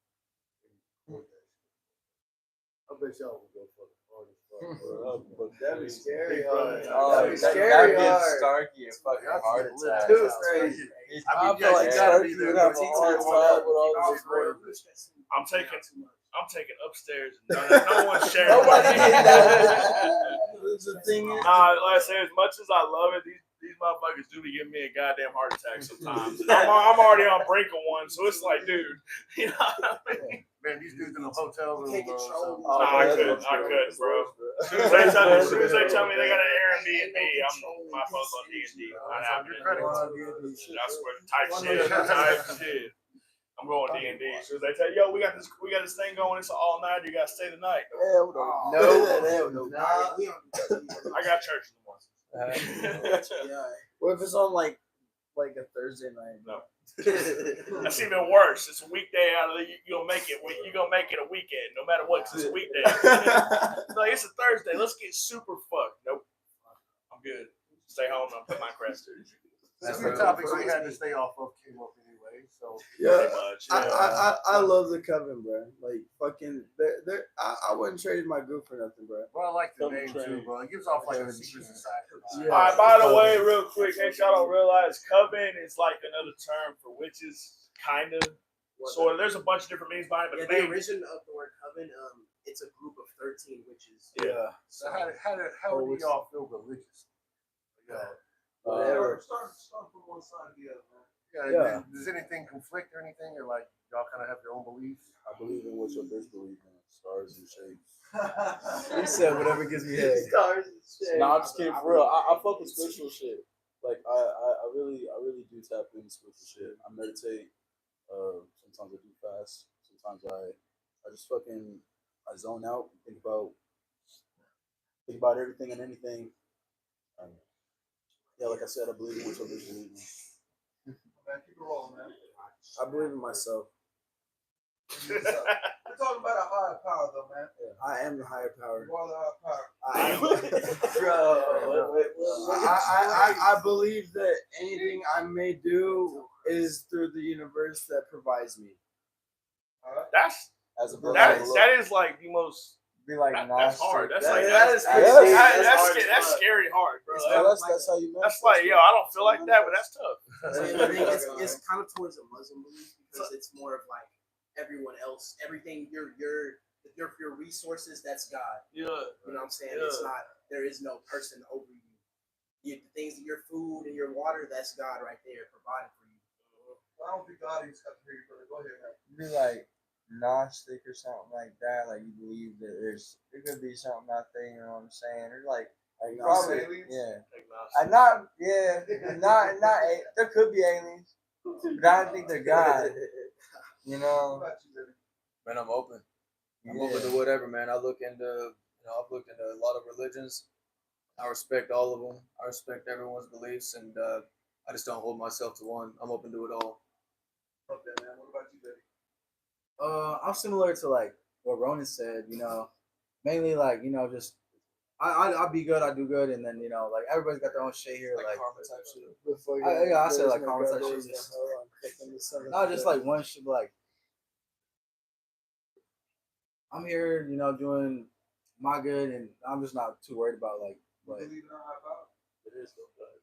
I bet y'all will go for the hardest part. That'd be scary. That'd be scary That gives hard. Starkey a fucking heart attack. Dude, crazy. I feel like Starkey would have a hard time with all this work. I'm taking upstairs. No one's sharing. Nobody did that. The thing is, Like I said, as much as I love it, these motherfuckers do be giving me a goddamn heart attack sometimes. I'm already on brink of one, so it's like, dude, what I mean? Man, these dudes in the hotel room. Can't control I couldn't, bro. As soon as they tell me they got an Airbnb, my phone's on D&D. Not happening. I swear, type shit. I'm going D&D. As soon as they tell you, yo, we got this thing going. It's all night. You got to stay the night. Hell no. I got church in the morning. What if it's on like a Thursday night? No. That's even worse. It's a weekday out of the you're gonna make it a weekend, no matter what, 'cause it's a weekday. Like it's a Thursday. Let's get super fucked. Nope. I'm good. Stay home and I'll put my crest to. That's the topics we had to stay off of came up anyway. So yeah, Much, I love the Coven, bro. Like fucking, I wouldn't trade my group for nothing, bro. well, I like the name too, bro. It gives off like a secret society. Yeah. All right, by the way, real quick, in case y'all don't realize, Coven is like another term for witches, kind of. So there's a bunch of different meanings behind it, but the origin of the word coven, it's a group of 13 witches. Yeah. So how do y'all feel religious? Start from one side to the other, man. Yeah. Does anything conflict or anything, or like y'all kind of have your own beliefs? I believe in what your bitch believes in. Stars and shapes. He said whatever gives me head. Stars and shit. No, I'm just kidding. For real, I fuck with spiritual shit. Like I really do tap into spiritual shit. I meditate. Sometimes I do fast. Sometimes I just fucking zone out and think about everything and anything. Yeah, like I said, I believe in what your bitch believes in. Man, keep it rolling, man. I believe in myself. What talking about a higher power, though, man. I am the higher power. You are the higher power. I believe that anything I may do is through the universe that provides me. That's As a that is like the most. Be like That's hard. That's like that's that's scary hard, bro. That's how you know. That's like, yo, I don't feel like that, but that's tough. It's kind of towards a Muslim belief because it's more of like everyone else, everything your resources, that's God. Yeah. You know what I'm saying? It's not, there is no person over you. The things, your food and your water, that's God right there providing for you. I don't think God is coming here, brother. Go ahead, man. Be like Gnostic or something like that. Like you believe that there could be something out there. You know what I'm saying? Or like probably, yeah. Not there could be aliens, but I don't think they're God. You know. Man, I'm open. I'm open to whatever, man. I've looked into a lot of religions. I respect all of them. I respect everyone's beliefs, and I just don't hold myself to one. I'm open to it all. Okay, man. What about you, Betty? I'm similar to like what Ronan said. You know, mainly like just I'll be good. I do good, and then like everybody's got their own shit here. Like karma type shit. I said like karma type shit. Not just like one shit, but like I'm here, doing my good, and I'm just not too worried about like what. You believe in a high power? It is so good.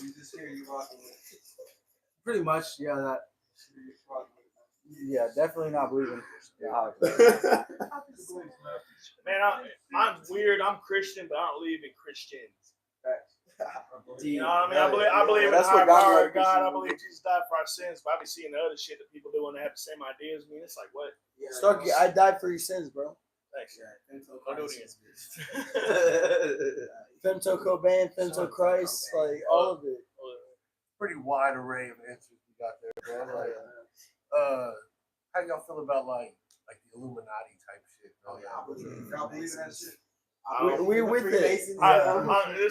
You just hear you rocking with it. Pretty much, yeah. That. You just rocking with it. Yeah, definitely not believing. Yeah, Man, I'm weird. I'm Christian, but I don't believe in Christians. You know what I mean? I believe in the higher power of God. I believe Jesus died for our sins, but I be seeing the other shit that people do when they have the same ideas. I mean, it's like, what? Yeah, Starkey, I died for your sins, bro. Thanks. Don't do it again. Femto Coven, Femto Christ, like all of it. Pretty wide array of answers you got there, man. Like, how y'all feel about like the Illuminati type shit? Oh yeah, y'all believe in that shit? We with it. This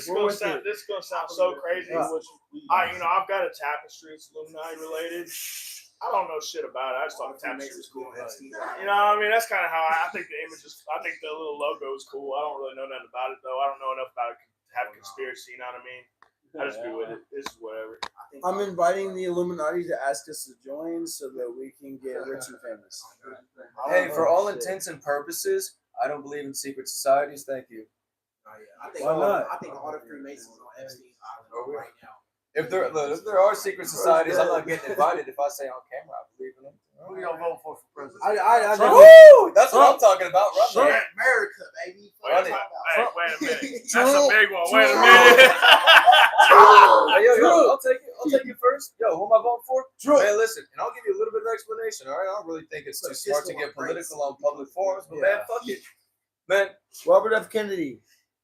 is gonna sound so crazy. I've got a tapestry. It's Illuminati related. I don't know shit about it. I just thought the tapestry was cool. You know what I mean? That's kind of how I think the images. I think the little logo is cool. I don't really know nothing about it though. I don't know enough about it to have a conspiracy. You know what I mean? I just be with it. It's whatever. I'm inviting the Illuminati to ask us to join so that we can get rich and famous. Hey, for all intents and purposes, I don't believe in secret societies. Thank you. I think Why not? I think all the Freemasons on Epstein's island right now. If there are secret societies, I'm not getting invited. If I say on camera, I believe in them. Who y'all vote for president? Woo! That's what I'm talking about. Run that. America, baby. Wait a minute. That's a big one. Wait a minute. Hey, yo, I'll take it first. Yo, who am I voting for? Man, listen, and I'll give you a little bit of explanation. All right, I don't really think it's too smart to get political on public forums, but man, fuck it, man. Robert F. Kennedy.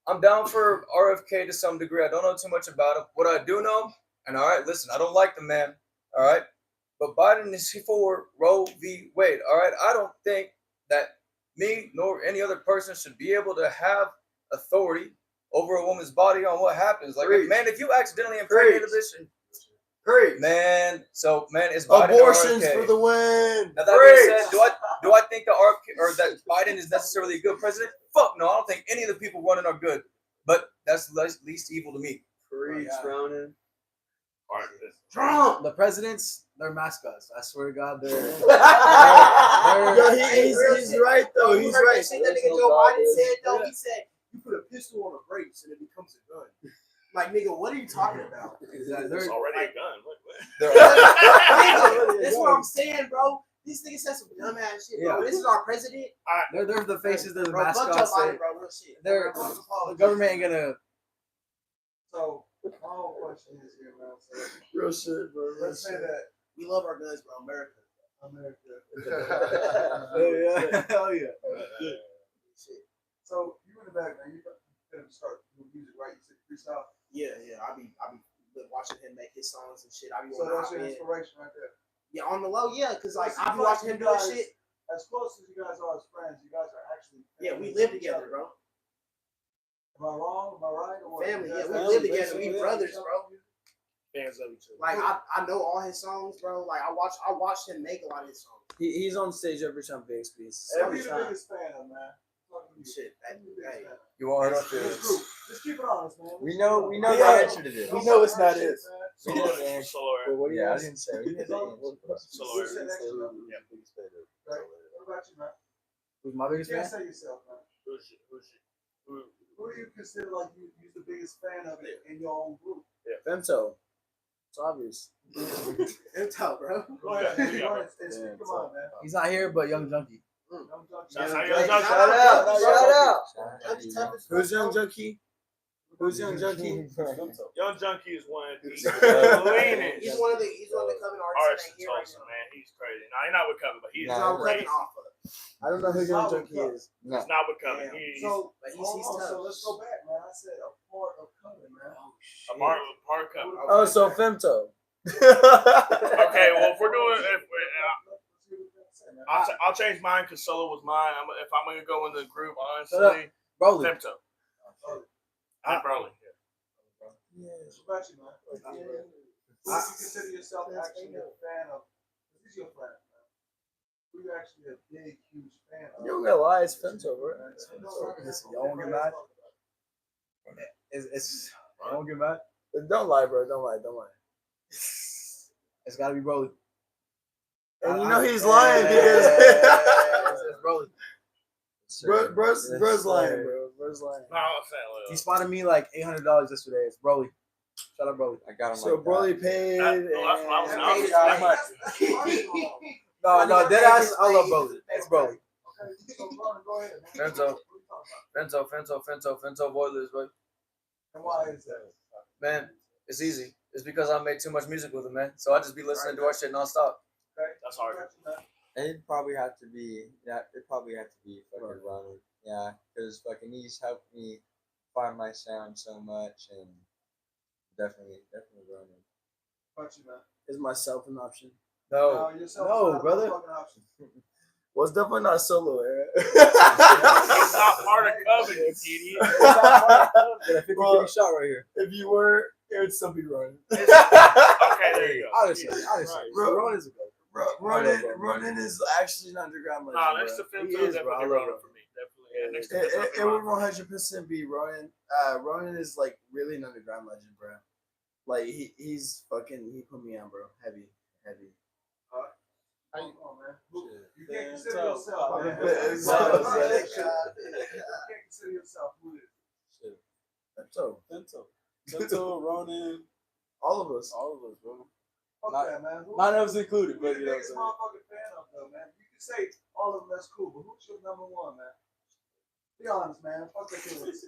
I'm down for RFK to some degree. I don't know too much about him. What I do know, and all right, listen, I don't like the man. All right. But Biden is for Roe v. Wade. All right. I don't think that me nor any other person should be able to have authority over a woman's body on what happens. Like, man, if you accidentally impregnated this, man, it's Biden abortions or RFK. for the win. Now that being said, do I think that RFK or that Biden is necessarily a good president? Fuck no. I don't think any of the people running are good. But that's least evil to me. Preach, Ronan. Trump. The presidents, they're mascots. I swear to God, they're. He's right though. He's right. See that nigga Joe Biden said though? He said you put a pistol on a brace and it becomes a gun. Like, nigga, what are you talking about? It's already a gun. That's what I'm saying, bro. These niggas said some dumb ass shit, bro. This is our president. They're the faces. They're the Bro, fuck mascots. Joe Biden, bro. Real shit. The government ain't gonna. So my whole question is here, man. So Real shit, bro. let's say that We love our guns, bro. America. Hell yeah. So you in the back, man. You gonna start doing music, right? You said freestyle. Yeah. I be watching him make his songs and shit. I be So wanting that's to your hop in. inspiration right there. Yeah, on the low, yeah, because like I be Like, watching him you do guys- shit. As close as you guys are as friends, you guys are actually Yeah, we family live to each together, other. bro. Am I wrong? Am I right? Or what? Family, You yeah, guys we actually live together. We family brothers, to each bro. other? fans of each other. Like I know all his songs, bro. Like I watched him make a lot of his songs. He's on stage every time Big speaks. Who Every you the time. biggest fan of, man? Shit, hey. You want Just us just keep it honest, man. We know the Yeah. answer to this. We know it's not it. We know the answer. Solo Air. Well, what do you Yeah, I ask? didn't say. We know the answer. Solo Air. Right. What about you, man? Who's my biggest You fan? can't say yourself, man. Who- Who do you consider like you're the biggest fan of it in your own group? Femto. It's obvious. It's tough, bro. Go ahead, man. Yeah, Go bro. ahead and speak your mind, man. He's not here, but Young Junkie. Young Junkie. Shout out, Hey, Young Junkie. shout out, Shout out. Junkie tough as fuck. Who's Young Junkie? Who's Young Junkie? Young Junkie is one of the He's one of the Coven artists artists that in ain't here right Tulsa, now. man. He's crazy. Nah, he's not with Coven, but he's Nah, John crazy. Coven off of. I don't know who Young Junkie is. No. He's not with Coven. Damn. He's So, But he's hold on, tough. so let's go back, man. I said a part of Coven, man. a part of Coven. Oh, so Femto. Okay, well, if we're doing, I'll change mine because Solo was mine. If I'm gonna go in the group, honestly, Broly. Femto. I'm Broly. What about you, man? Who do you consider yourself actually a fan of? Who's your fan, man? Who you actually a big, huge fan of? You don't gotta lie, it's Femto, bro. Listen, y'all won't get mad. It's I won't get mad. Don't lie, bro. Don't lie. It's gotta be Broly. And you know he's lying because it's Broly. Bro's lying, bro. Bro's lying. No, I'm saying, He spotted me like $800 yesterday. It's Broly. Shout out Broly. I got him. So like Broly paid. that's what I was How much? No, dead ass. I love Broly. It's Broly. Okay, so Ron, go ahead, man. Femto. What are you talking about? Fento boilers, bro. And why is that? Man, it's easy. It's because I make too much music with him, man. So I just be listening to our shit nonstop. Okay, That's hard. It'd probably have to be fucking Ronald. Yeah, because fucking he's helped me find my sound so much, and definitely Ronald. What about you, man? Is myself an option? No. Yourself No, is not a brother. motherfucking option. Well, it's definitely not solo, era. He's not part of Coven, you idiot. Get a 50 Well, shot right here. If you were, it would still be Ronan. Okay, there you go. Honestly. Bro, Ronan is a good. Ronan is actually an underground legend. Nah, next to bro. Femto, He is, bro. definitely I love Ronan Ronan. for me. Definitely. Yeah, next to It would 100% be Ronan. Ronan is like really an underground legend, bro. Like he's fucking. He put me on, bro. Heavy. How you doing, man? You can't consider yourself, man. You It's can't so- consider yourself. Who is? So Femto, Ronan, all of us. bro. Fuck Not- that, man. Who None of us included, who but the you know what I'm biggest saying. motherfucking fan of, though, man? You can say all of them, that's cool, but who's your number one, man? Be honest, man. Fuck that feelings.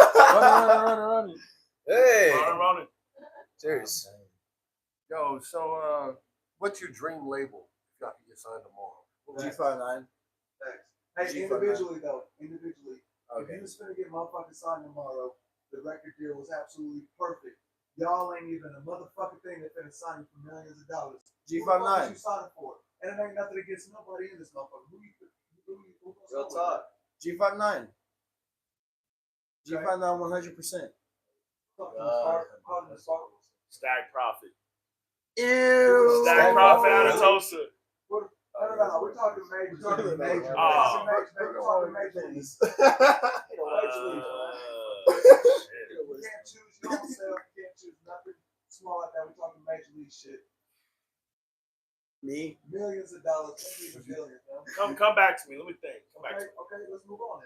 Running. Hey. Ronan. Serious. Yo, so what's your dream label if y'all can get signed tomorrow? G59. Thanks. Hey, G5, individually, though. Individually. Okay. If you was finna get motherfucking signed tomorrow, the record deal was absolutely perfect. Y'all ain't even a motherfucking thing that finna sign you for millions of dollars. Who the fuck G59. is you signing for? And it ain't nothing against nobody in this motherfucker. Who Real gonna talk. G59. G59 100%. Stack Profit. Ew. Stack Profit out of Tulsa. No, we're talking major. We're talking major. We're Oh. talking major leagues. Shit. You can't choose your own self. You can't choose nothing small like that. We're talking major league shit. Me? Millions of dollars. Maybe even billions, man. Come back to me. Let me think. Come back to me. Okay, let's move on.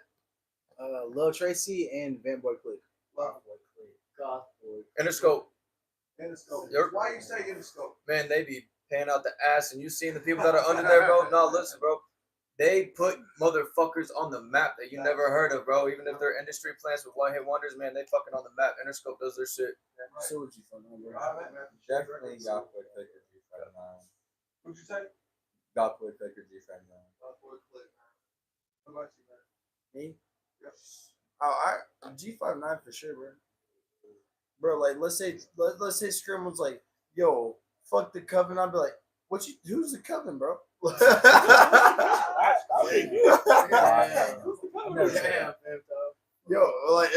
Lil Tracy and Van Boy Click. Interscope. Interscope. Yep. Why you say Interscope? Man, they be paying out the ass, and you seen the people that are under there, bro. No, listen, bro. They put motherfuckers on the map that you never heard of, bro. Even if they're industry plants with one hit wonders, man, they fucking on the map. Interscope does their shit. So would you find out, bro? All right, man. Definitely Godboy Picker G59. What'd you say? Godboy Picker G59. What about you, man? Me? Oh, G59 for sure, bro. Bro, like let's say Scrim was like, yo, fuck the Coven. I'd be like, who's the Coven, bro? Yo, like,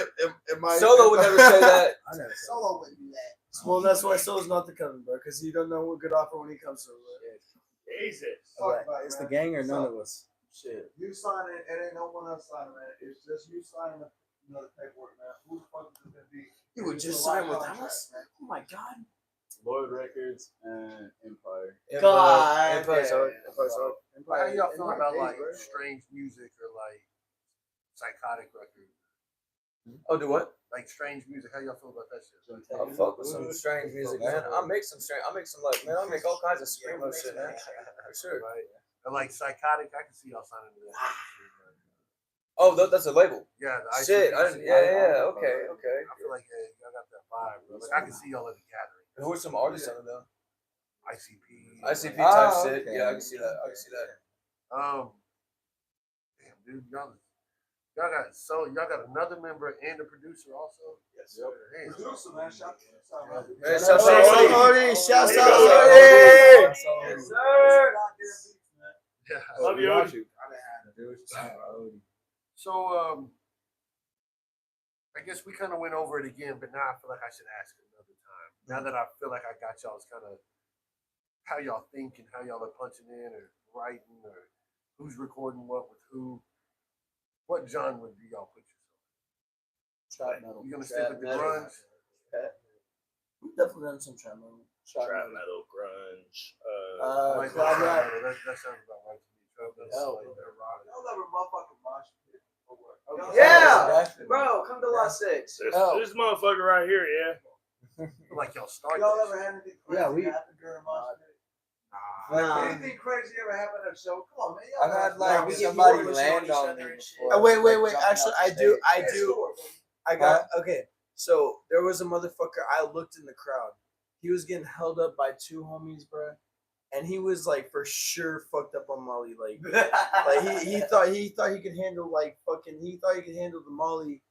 am I Solo would never say that. I never said Solo wouldn't do that. Well, that's why Solo's not the Coven, bro, because he don't know what good offer when he comes to it. Jesus. Talk about it, It's the man. gang or So, none of us. Shit. You sign it, it ain't no one else signing, man. It's just you signing the paperwork, man. Who the fuck is this gonna be? You would It's just a life sign with contract, us? man. Oh my god. Lloyd Records and Empire. God. Empire's hard. How y'all feel about Hey, like bro. strange music or like psychotic records? Oh, do what? Like strange music. How y'all feel about that shit? I fuck with some strange music, man. I make some like, man, I make all kinds of screamo shit, man. For sure. Right. And like psychotic, I can see y'all signing to that. Oh, that's a label. Yeah. The Shit. ICP. Okay. I feel like y'all got that vibe, bro. Like I can see y'all at the gathering. Who are some artists on it though? ICP. Type Oh, shit. okay. Yeah, I can see that. Damn, dude, y'all got another member and a producer also. Yes, Yep. sir. Damn. Producer, man. Shout out. Hey, Shout shout out out to Odie. Shout There you out go. to Hey. Odie. Yes, sir. Yeah. Love you, Odie. So I guess we kind of went over it again, but now I feel like I should ask it another time. Now that I feel like I got y'all's kind of how y'all think and how y'all are punching in or writing or who's recording what with who. What genre do y'all put yourself in? Trap metal. You gonna stick with the grunge? We've definitely done some trap metal. Trap metal, grunge. I like Club that. rap. That sounds about right to me. Trap metal, Hell, like that rock. Y'all ever motherfucking mosh pit or what? Y'all Yeah. ever- Bro, come to Lot 6. This motherfucker right here, yeah. Like y'all start. Y'all that ever shit. had anything crazy Yeah, we- happen during a mosh pit? Nah. Anything crazy ever happen at a show? Come on, man. I've had Nah, like we get somebody people land pushing on on each me other and shit. before. Wait. like, jumping Actually, off the I stage. do. I got okay. So there was a motherfucker. I looked in the crowd. He was getting held up by two homies, bruh. And he was like for sure fucked up on Molly. Like he thought he could handle he thought he could handle the Molly.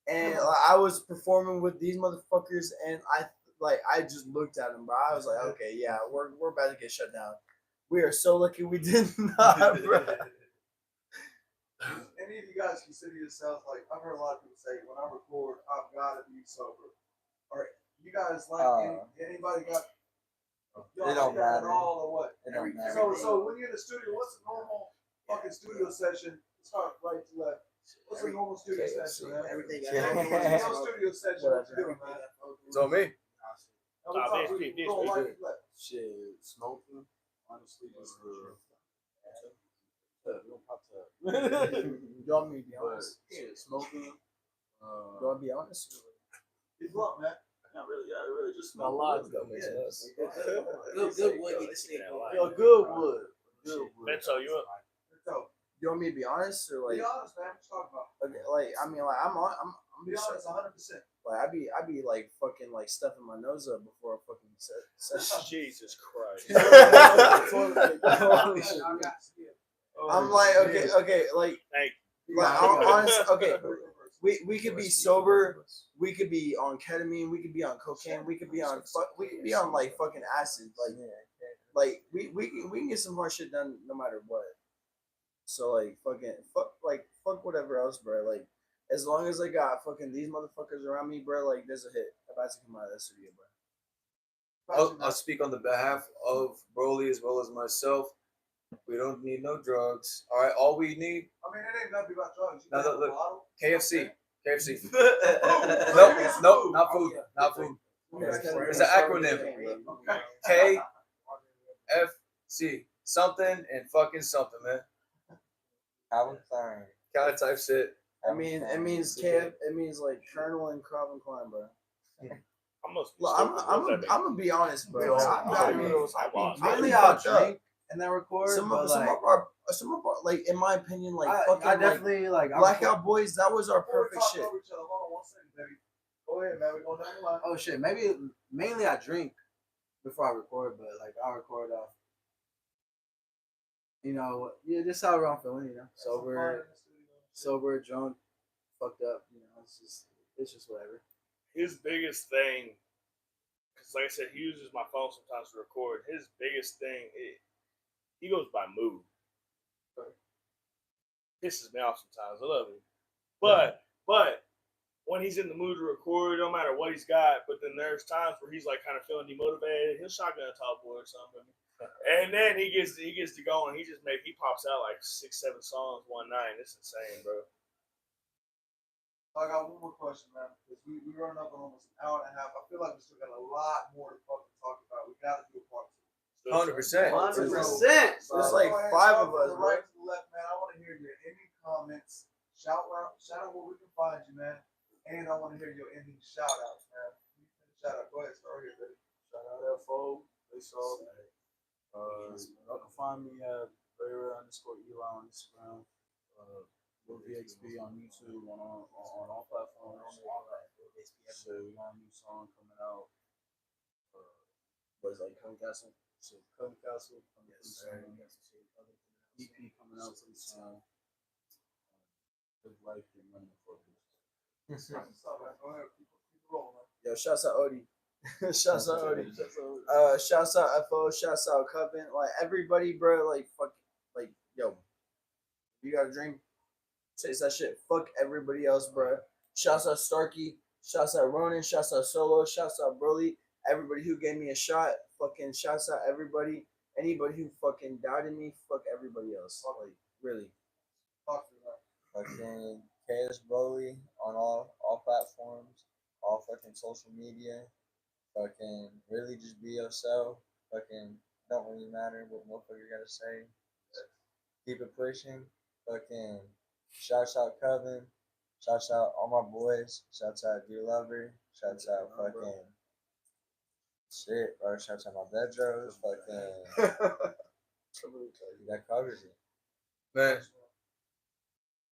And I was performing with these motherfuckers, and I just looked at him, bro. I was like, okay, yeah, we're about to get shut down. We are so lucky we did not, bro. Any of you guys consider yourselves like I've heard a lot of people say when I record I've gotta be sober. Or you guys like anybody got It don't got it matter. all or what? It don't matter. So when you're in the studio, what's a normal fucking studio session? Start right to left. What's a normal studio session, man? Everything. No studio session. What you doing, man? It's on me. Now, we're talking- this we're going week. right to left. Shit, smoking. Honestly, just You want me to be but honest? shit, smoking. You want to be honest? Be blunt, man. Not really. I really just A smoke lot. wood. That makes sense. Good wood. Get the snake. Yo, good wood. Good wood. Bento, you up? So, You want me to be honest or be like? honest, man. What you talking about? Okay, like I mean, like I'm Be honest, 100%. like I be like fucking like stuffing my nose up before a fucking session. Jesus Christ. Holy shit. I'm like okay, like Thank honest. Okay, we could be sober. We could be on ketamine. We could be on cocaine. We could be on like fucking acid. Like we can get some hard shit done no matter what. So like fuck whatever else, bro. Like as long as I got fucking these motherfuckers around me, bro. Like there's a hit about to come out of that studio, bro. I'll speak on the behalf of Broly as well as myself. We don't need no drugs. All right, all we need I mean, it ain't nothing about drugs. You No, can have look, a bottle. KFC. KFC. Food. Nope, not food. Not food. It's an acronym. KFC. Something and fucking something, man. Calvin Klein. Kind of type shit. I mean, it means it means like Colonel and Calvin Klein, bro. I must be Look, stupid. I'm gonna be honest, bro. I mean, Mainly I I'll fucked up. drink and then record. Some but of like, our like in my opinion, like fucking I like definitely like. Blackout Boys. That was our Before we perfect talk shit. over each other, hold on 1 second, baby. Go ahead, man. We're going down the line. Oh shit, mainly I drink before I record, but like I record off. Yeah, just how I'm feeling. Sober, drunk, fucked up. It's just whatever. His biggest thing, because like I said, he uses my phone sometimes to record. His biggest thing, he goes by mood. Pisses me off sometimes. I love him, but But when he's in the mood to record, no matter what he's got, but then there's times where he's like kind of feeling demotivated. He'll shotgun a Top Boy or something. And then he gets to going. He pops out like 6-7 songs one night. It's insane, bro. I got one more question, man, because we running up on almost an hour and a half. I feel like we still got a lot more to fucking talk about. We got to do a part 2. 100%. 100%. There's like 5 of us, From the right to the left, man. I want to hear your ending comments. Shout out where we can find you, man. And I want to hear your ending shout outs, man. Shout out. Go ahead, start here, baby. Shout out FO. They saw. Y'all can find me at @Eli on Instagram. VXB on YouTube on all platforms. So we got a new song coming out. Was like Coven Castle. So Coven Castle coming soon. EP coming out pretty soon. Live life and money for this. Go ahead, keep rolling, man. Yo, shouts out Odie. Shouts out Odie. Shouts out FO. Shouts out Coven. Like everybody, bro. Like fuck. Like yo, you got a dream? Chase that shit. Fuck everybody else, bro. Shouts out Starkey. Shouts out Ronan. Shouts out Solo. Shouts out Broly. Everybody who gave me a shot. Fucking shouts out everybody. Anybody who fucking doubted me. Fuck everybody else. Like really. Talk to me, man. Fucking KS Broly on all platforms, all fucking social media. Fucking really just be yourself. Fucking don't really matter what motherfucker gotta say. Keep it pushing. Fucking shouts out Coven. Shouts out all my boys. Shouts out Dear Lover. Shouts out fucking shit, bro. Shouts out my bedros. Fucking that covers it. Man.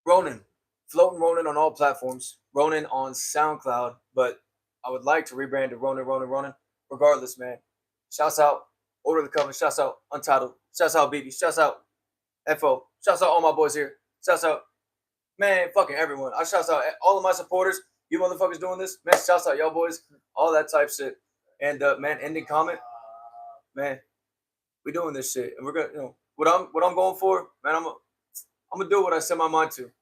Ronan. Floating Ronan on all platforms. Ronan on SoundCloud. But I would like to rebrand to Ronan. Regardless, man. Shouts out Order the Coven. Shouts out Untitled. Shouts out BB. Shouts out FO. Shouts out all my boys here. Shouts out, man, fucking everyone. I shouts out all of my supporters. You motherfuckers doing this, man. Shouts out y'all boys. All that type shit. And man, ending comment, man. We doing this shit, and we're gonna, you know, what I'm going for, man. I'm gonna do what I set my mind to.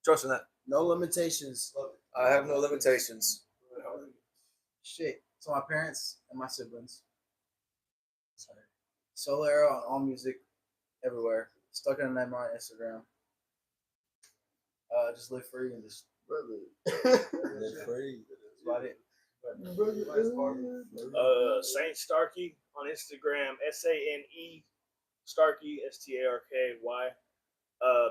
Trust in that. No limitations. I have no limitations. Shit. So my parents and my siblings. Solo Era on all music, everywhere. Stuck in a name on Instagram. Just live free and just Live free. That's about it. Saint Starkey on Instagram, SANE Starkey, STARKY.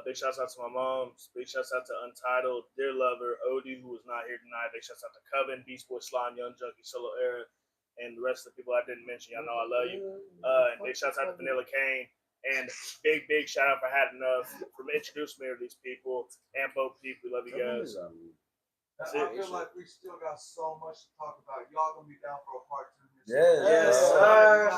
Big shouts out to my mom. Big shouts out to Untitled, Dear Lover, Odie, who was not here tonight. Big shouts out to Coven, Beast Boy Slime, Young Junkie, Solo Era, and the rest of the people I didn't mention. Y'all know I love you. And big shouts out to Vanilla Kane. And big shout out for Had Enough for introducing me to these people and both people. We love you guys. I feel like we still got so much to talk about. Y'all gonna be down for a part 2. Yes, sir.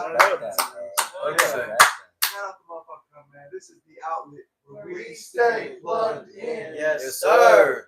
sir. Shout out to motherfucker, man. This is the outlet where we stay plugged in. Yes, Yes, sir.